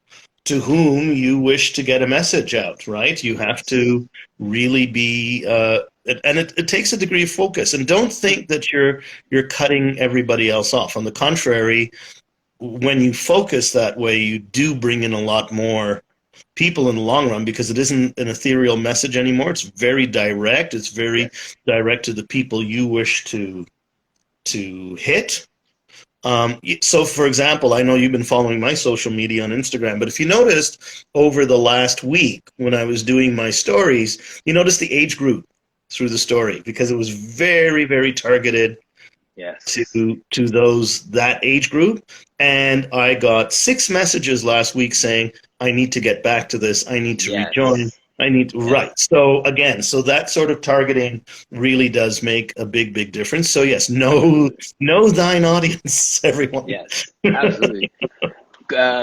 to whom you wish to get a message out. Right, you have to really be, and it takes a degree of focus. And don't think that you're cutting everybody else off. On the contrary, when you focus that way, you do bring in a lot more people in the long run because it isn't an ethereal message anymore. It's very direct. It's very direct to the people you wish to hit. So, for example, I know you've been following my social media on Instagram, but if you noticed over the last week when I was doing my stories, you noticed the age group through the story because it was very, very targeted to that age group. And I got 6 messages last week saying, I need to get back to this. I need to rejoin. Right. So again, that sort of targeting really does make a big, big difference. So yes, know thine audience, everyone. Yes, absolutely.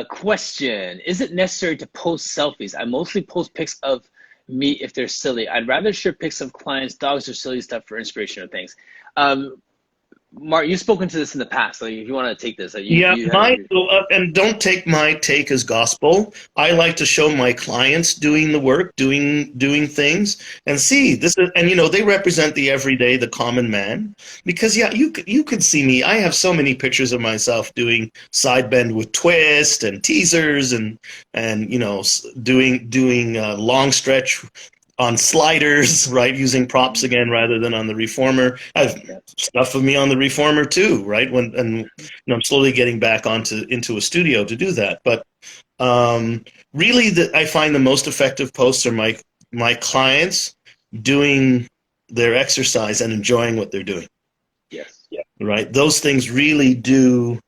Question: is it necessary to post selfies? I mostly post pics of me if they're silly. I'd rather share pics of clients, dogs, or silly stuff for inspiration or things. Mark, you've spoken to this in the past. Like, if you want to take this, and don't take my take as gospel. I like to show my clients doing the work, doing things, and see this. They represent the everyday, the common man. Because you could see me. I have so many pictures of myself doing side bend with twist and teasers, and doing long stretch on sliders, right? Using props again rather than on the reformer. I've stuff of me on the reformer too, right? I'm slowly getting back into a studio to do that. But really, I find the most effective posts are my clients doing their exercise and enjoying what they're doing. Yes. Yeah. Right. Those things really do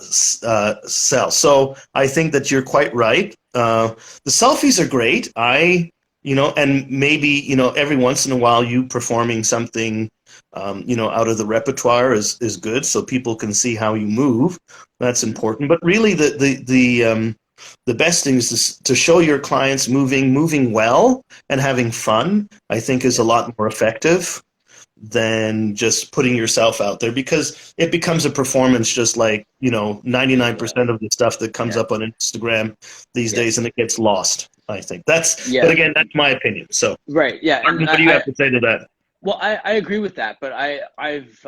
sell. So I think that you're quite right. The selfies are great. And maybe, every once in a while you performing something, out of the repertoire is good, so people can see how you move. That's important. But really, the best thing is to show your clients moving well and having fun. I think is a lot more effective than just putting yourself out there, because it becomes a performance, just like 99% of the stuff that comes up on Instagram these days, and it gets lost. I think but again, that's my opinion. So right, yeah. Martin, what do you have to say to that? Well, I agree with that, but I've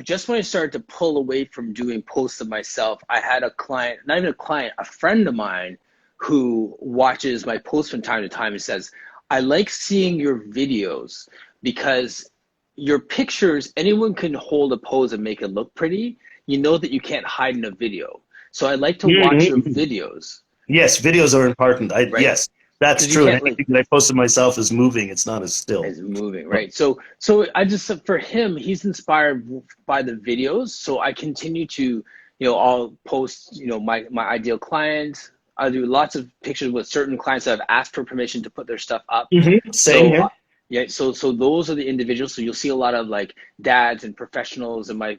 just when I started to pull away from doing posts of myself, I had a client, not even a client, a friend of mine who watches my posts from time to time and says, I like seeing your videos because your pictures, anyone can hold a pose and make it look pretty. You know that you can't hide in a video. So I like to watch your videos. Yes, videos are important. Yes, that's true. Anything that I posted myself is moving. It's not as still. It's moving, right? So I just, for him, he's inspired by the videos. So I continue to, I'll post, my ideal client. I do lots of pictures with certain clients that have asked for permission to put their stuff up. Same here. Yeah, so those are the individuals. So you'll see a lot of like dads and professionals in my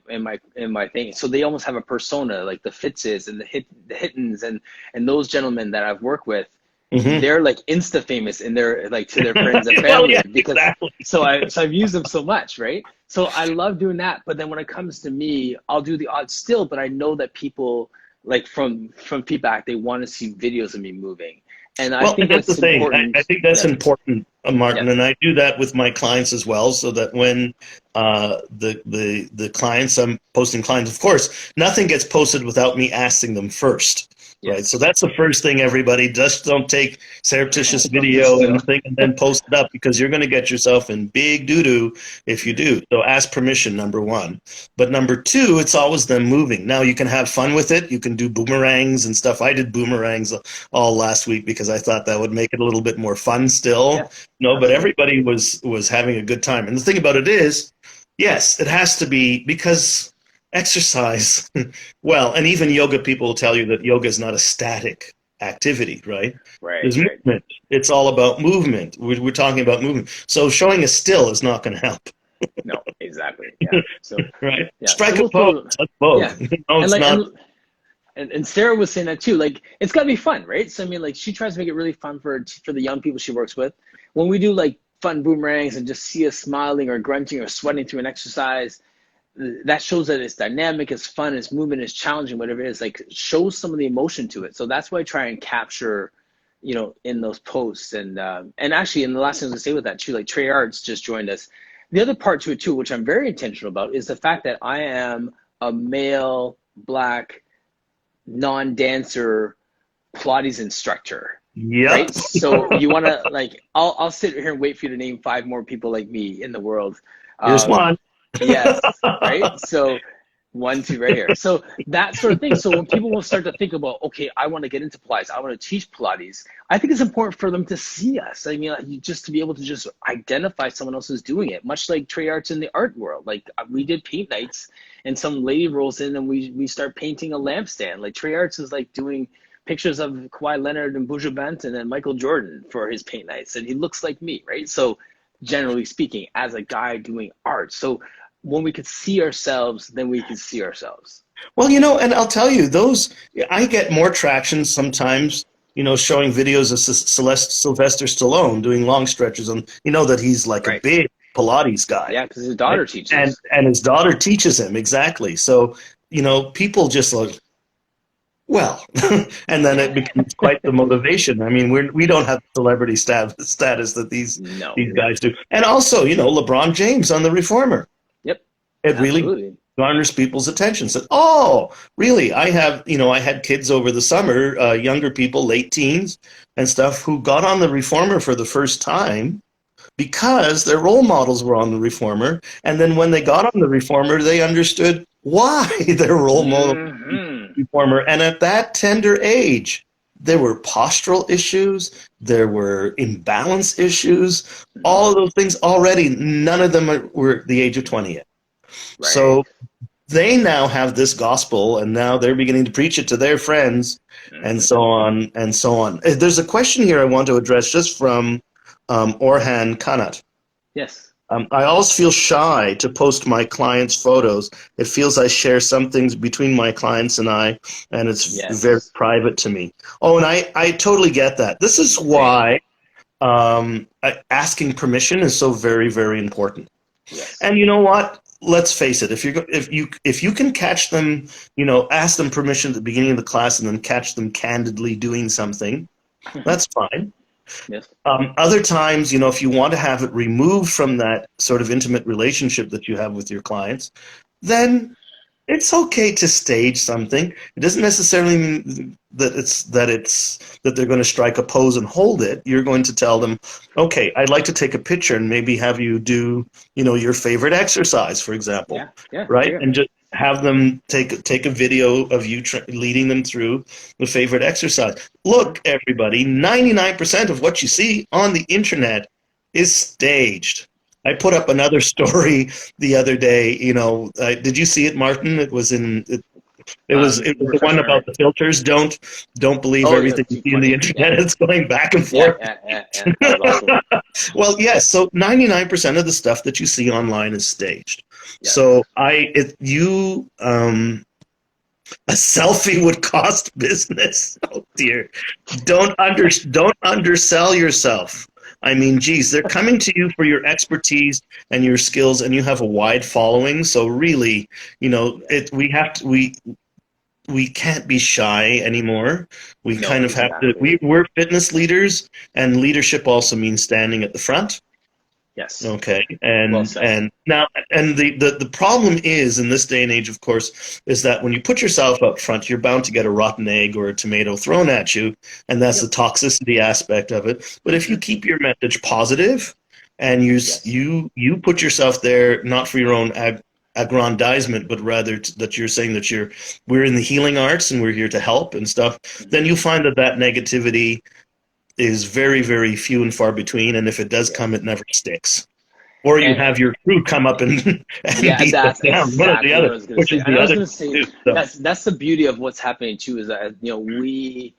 thing. So they almost have a persona, like the Fitzes and the Hittens and those gentlemen that I've worked with. They're like insta famous in their, like, to their friends and family because so I've used them so much, right? So I love doing that. But then when it comes to me, I'll do the odd still. But I know that people, like, from feedback, they want to see videos of me moving. And I think that's the thing. Important. I think that's important, Martin, and I do that with my clients as well, so that when the clients, I'm posting clients, of course, nothing gets posted without me asking them first. Right, so that's the first thing, everybody. Just don't take surreptitious video and then post it up, because you're going to get yourself in big doo-doo if you do. So ask permission, number one. But number two, it's always them moving. Now, you can have fun with it. You can do boomerangs and stuff. I did boomerangs all last week because I thought that would make it a little bit more fun still. But everybody was having a good time. And the thing about it is, yes, it has to be, because exercise, well, and even yoga people will tell you that yoga is not a static activity, right? There's movement. It's all about movement. We're talking about movement. So showing a still is not going to help. No, exactly. Yeah. So right. Yeah. Strike a pose. Let's pose. Yeah. No, it's not. And Sarah was saying that too. Like, it's got to be fun, right? So I mean, like, she tries to make it really fun for the young people she works with. When we do like fun boomerangs and just see us smiling or grunting or sweating through an exercise, that shows that it's dynamic, it's fun, it's movement, it's challenging, whatever it is, like, shows some of the emotion to it. So that's why I try and capture, in those posts. And actually, and the last thing I was gonna say with that too, like, Trey Arts just joined us. The other part to it too, which I'm very intentional about, is the fact that I am a male, Black, non-dancer Pilates instructor. Yeah. Right? So you want to, like, I'll sit here and wait for you to name 5 more people like me in the world. Here's one. Yes, right? So 1, 2 right here. So that sort of thing. So when people will start to think about, okay, I want to get into Pilates, I want to teach Pilates, I think it's important for them to see us. I mean, like, just to be able to just identify someone else who's doing it, much like Trey Arts in the art world. Like, we did paint nights and some lady rolls in and we start painting a lampstand. Like, Trey Arts is like doing pictures of Kawhi Leonard and Buju Banton and Michael Jordan for his paint nights. And he looks like me, right? So generally speaking, as a guy doing art. So when we could see ourselves, then we can see ourselves. Well, and I'll tell you, I get more traction sometimes, showing videos of Sylvester Stallone doing long stretches, and that he's like a big Pilates guy. Yeah, because his daughter teaches. And his daughter teaches him, exactly. So, people just like, well, and then it becomes quite the motivation. I mean, we don't have celebrity status that these guys do. And also, LeBron James on the Reformer. Yep. It really garners people's attention. Said, oh, really? I had kids over the summer, younger people, late teens and stuff, who got on the reformer for the first time because their role models were on the reformer. And then when they got on the reformer, they understood why their role model was the reformer. And at that tender age, there were postural issues, there were imbalance issues, all of those things already. None of them were the age of 20 yet. Right. So they now have this gospel, and now they're beginning to preach it to their friends, and so on and so on. There's a question here I want to address just from Orhan Kanat. Yes. I always feel shy to post my clients' photos. It feels I share some things between my clients and I, and it's very private to me. Oh, and I totally get that. This is why asking permission is so very, very important. Yes. And you know what? Let's face it. If you can catch them, ask them permission at the beginning of the class and then catch them candidly doing something, that's fine. Yes. Other times, if you want to have it removed from that sort of intimate relationship that you have with your clients, then it's okay to stage something. It doesn't necessarily mean that they're going to strike a pose and hold it. You're going to tell them, okay, I'd like to take a picture and maybe have you do, your favorite exercise, for example, right? And just have them take a video of you leading them through the favorite exercise. Look, everybody, 99% of what you see on the internet is staged. I put up another story the other day. Did you see it, Martin? It was it was the one about the filters. Don't believe everything you see on the internet. It's going back and forth. Well, yes. So 99% of the stuff that you see online is staged. Yes. So a selfie would cost business. Oh dear! Don't undersell yourself. I mean, geez, they're coming to you for your expertise and your skills, and you have a wide following. So really, we can't be shy anymore. We kind of have to. We're fitness leaders, and leadership also means standing at the front. Yes. Okay. And now the problem is in this day and age, of course, is that when you put yourself up front, you're bound to get a rotten egg or a tomato thrown at you, and that's the toxicity aspect of it. But if you keep your message positive, and you put yourself there not for your own aggrandizement, but rather that you're saying that we're in the healing arts and we're here to help and stuff, then you find that negativity is very, very few and far between, and if it does come, it never sticks. Or you have your crew come up and beat them down. Exactly one or the other. Which is the other. That's the beauty of what's happening too. Is that we,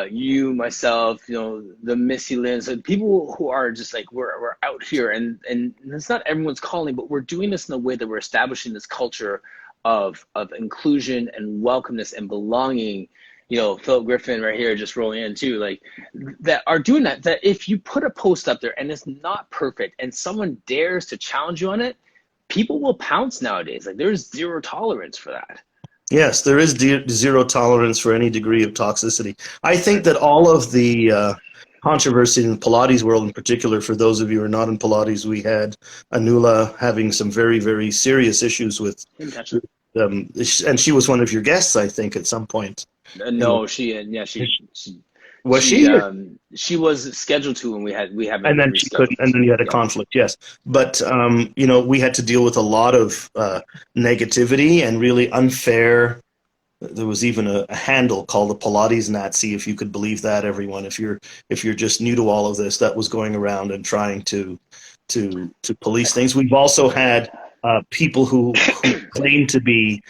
you, myself, the Missy Lynns, people who are just like we're out here, and it's not everyone's calling, but we're doing this in a way that we're establishing this culture of inclusion and welcomeness and belonging. Philip Griffin right here just rolling in too, like that are doing that if you put a post up there and it's not perfect and someone dares to challenge you on it, people will pounce nowadays. Like there's zero tolerance for that. Yes, there is zero tolerance for any degree of toxicity. I think that all of the controversy in the Pilates world in particular, for those of you who are not in Pilates, we had Anula having some very, very serious issues with and she was one of your guests, I think, at some point. No, she was she was scheduled to, and we haven't. And then she couldn't, and then you had a conflict. Yes, but we had to deal with a lot of negativity and really unfair. There was even a handle called the Pilates Nazi, if you could believe that, everyone. If you're just new to all of this, that was going around and trying to police things. We've also had people who claim to be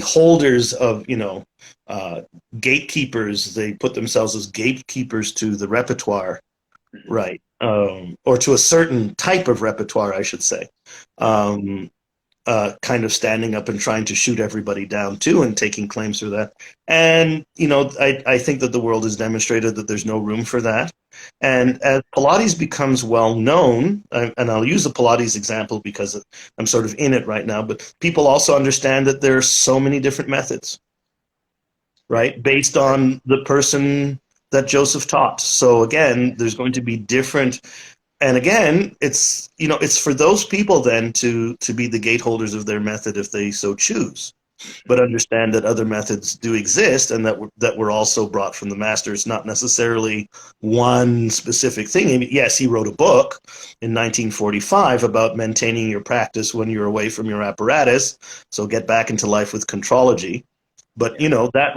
holders of gatekeepers. They put themselves as gatekeepers to the repertoire, right? Or to a certain type of repertoire, I should say. Kind of standing up and trying to shoot everybody down too, and taking claims for that. And I think that the world has demonstrated that there's no room for that. And as Pilates becomes well known, and I'll use the Pilates example because I'm sort of in it right now, but people also understand that there are so many different methods, right, based on the person that Joseph taught. So again, there's going to be different And again, it's it's for those people then to be the gateholders of their method if they so choose, but understand that other methods do exist and that were also brought from the master. It's not necessarily one specific thing. I mean, yes, he wrote a book in 1945 about maintaining your practice when you're away from your apparatus, so get back into life with contrology. But that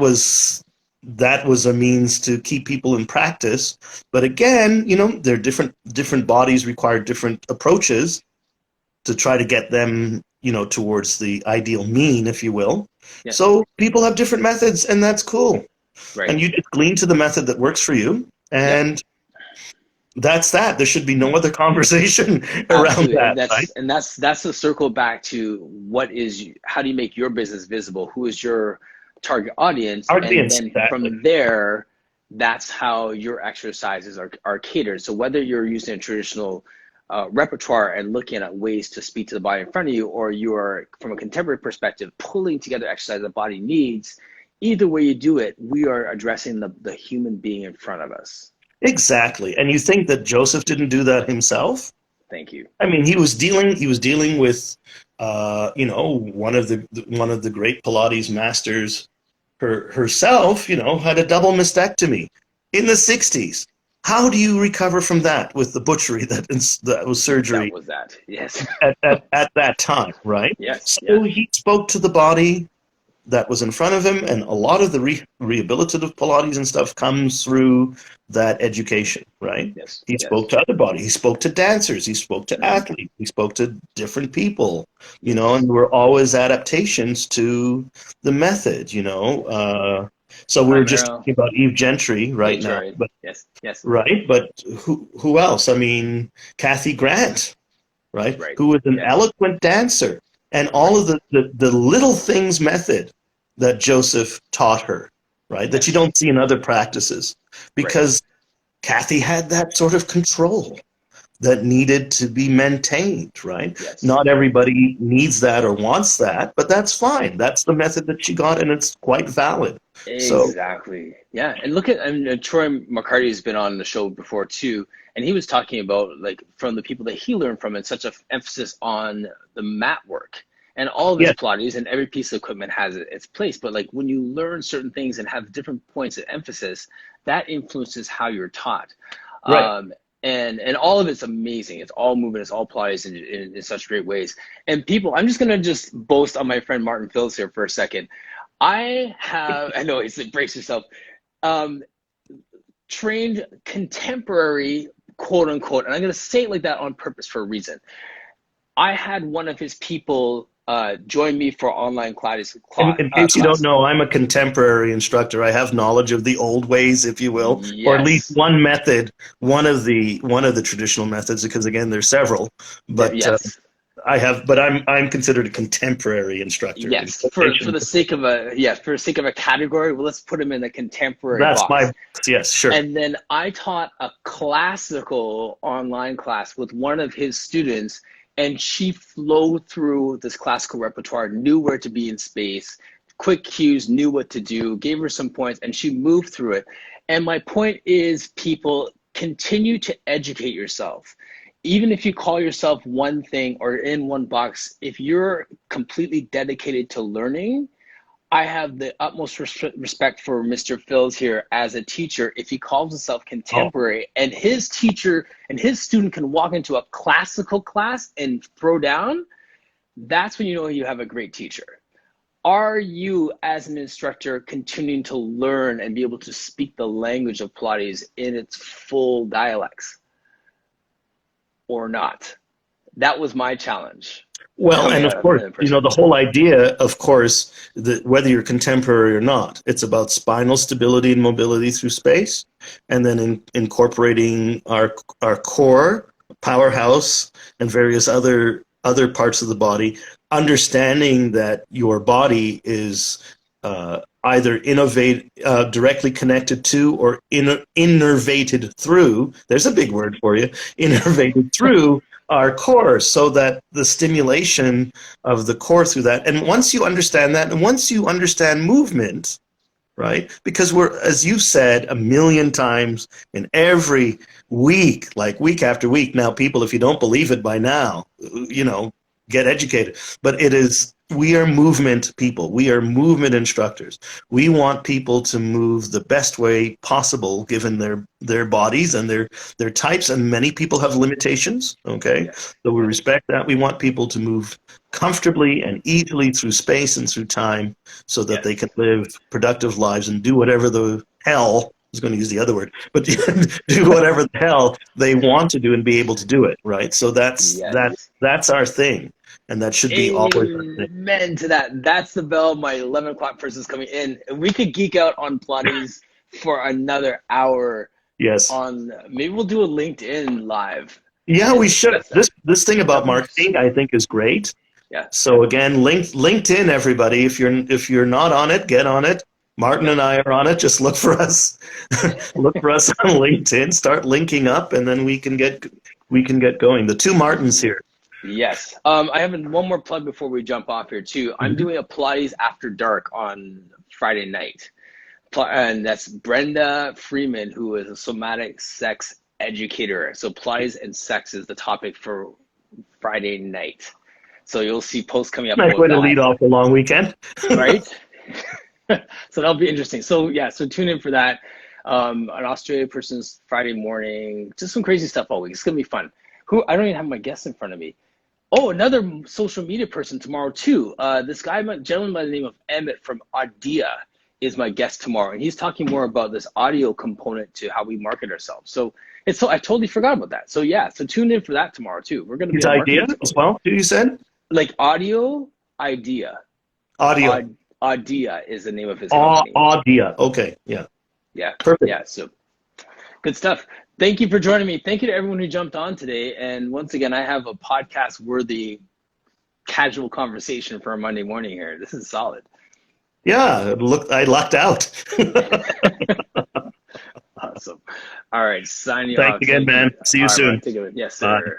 was a means to keep people in practice. But again, they're different bodies require different approaches to try to get them, towards the ideal mean, if you will. Yeah. So people have different methods, and that's cool. Right. And you just glean to the method that works for you, and that's that. There should be no other conversation around that. Right? And that's the circle back to how do you make your business visible? Who is your target audience? And then exactly. From there, that's how your exercises are catered. So whether you're using a traditional repertoire and looking at ways to speak to the body in front of you, or you are, from a contemporary perspective, pulling together exercise the body needs, either way you do it, we are addressing the human being in front of us. Exactly. And you think that Joseph didn't do that himself? Thank you. I mean, he was dealing with one of the great Pilates masters herself, had a double mastectomy in the 60s. How do you recover from that with the butchery that was surgery? That was that, yes. at that time, right? Yes. So he spoke to the body that was in front of him, and a lot of the rehabilitative Pilates and stuff comes through that education, right? Yes. He spoke to other bodies. He spoke to dancers. He spoke to athletes. He spoke to different people, and there were always adaptations to the method, So we were just talking about Eve Gentry right now. But, yes. Right, but who else? I mean, Kathy Grant, right? Who was an eloquent dancer. And all of the little things method that Joseph taught her, right? That you don't see in other practices. Because Kathy had that sort of control that needed to be maintained, right? Yes. Not everybody needs that or wants that, but that's fine. That's the method that she got, and it's quite valid. Exactly. And look at, Troy McCarty has been on the show before too, and he was talking about, like, from the people that he learned from, and such an emphasis on the mat work. And all of his Pilates and every piece of equipment has its place. But like when you learn certain things and have different points of emphasis, that influences how you're taught. Right. And all of it's amazing. It's all movement. It's all Pilates in such great ways. And people, I'm just going to boast on my friend Martin Phillips here for a second. I know it's like, brace yourself, trained contemporary, quote unquote, and I'm going to say it like that on purpose for a reason. I had one of his people join me for online classes. In case you don't know, I'm a contemporary instructor. I have knowledge of the old ways, if you will, or at least one method, one of the traditional methods, because again, there's several. But I'm considered a contemporary instructor. Yes, for the sake of a category, well, let's put him in the contemporary box. Yes, sure. And then I taught a classical online class with one of his students. And she flowed through this classical repertoire, knew where to be in space, quick cues, knew what to do, gave her some points, and she moved through it. And my point is, people, continue to educate yourself. Even if you call yourself one thing or in one box, if you're completely dedicated to learning, I have the utmost respect for Mr. Phils here as a teacher. If he calls himself contemporary and his teacher and his student can walk into a classical class and throw down, that's when you know you have a great teacher. Are you, as an instructor, continuing to learn and be able to speak the language of Pilates in its full dialects or not? That was my challenge. Well, and of course, the whole idea, of course, that whether you're contemporary or not, it's about spinal stability and mobility through space, and then incorporating our core, powerhouse, and various other parts of the body, understanding that your body is either directly connected to or innervated through, there's a big word for you, innervated through our core, so that the stimulation of the core through that, and once you understand that, and once you understand movement, right? Because we're, as you've said a million times in every week, like week after week now, people, if you don't believe it by now, get educated. But it is, we are movement people. We are movement instructors. We want people to move the best way possible given their bodies and their types. And many people have limitations, okay? So we respect that. We want people to move comfortably and easily through space and through time so that they can live productive lives and do whatever the hell, I was going to use the other word, but do whatever the hell they want to do and be able to do it, right? So that's our thing. And that should be always. Amen to that. That's the bell. My 11 o'clock person's coming in. We could geek out on Pilates for another hour. Yes. Maybe we'll do a LinkedIn live. Yeah, we should. This thing about marketing, I think, is great. Yeah. So again, LinkedIn, everybody. If you're not on it, get on it. Martin and I are on it. Just look for us. Look for us on LinkedIn. Start linking up, and then we can get going. The two Martins here. Yes. I have one more plug before we jump off here too. I'm doing a Pilates After Dark on Friday night. And that's Brenda Freeman, who is a somatic sex educator. So Pilates and sex is the topic for Friday night. So you'll see posts coming up. Nice way to lead off a long weekend. Right? So that'll be interesting. So so tune in for that. An Australia person's Friday morning. Just some crazy stuff all week. It's going to be fun. I don't even have my guests in front of me. Oh, another social media person tomorrow too. This gentleman by the name of Emmett from Audia is my guest tomorrow, and he's talking more about this audio component to how we market ourselves. So I totally forgot about that. So so tune in for that tomorrow too. We're going to be Idea as well. You said like audio idea. Audio. Audia is the name of his company. Audia. Okay. Yeah. Yeah. Perfect. Yeah. So good stuff. Thank you for joining me. Thank you to everyone who jumped on today. And once again, I have a podcast-worthy casual conversation for a Monday morning here. This is solid. Yeah, I lucked out. Awesome. All right, signing off. Thanks again, man. See you soon. Yes, sir. Bye.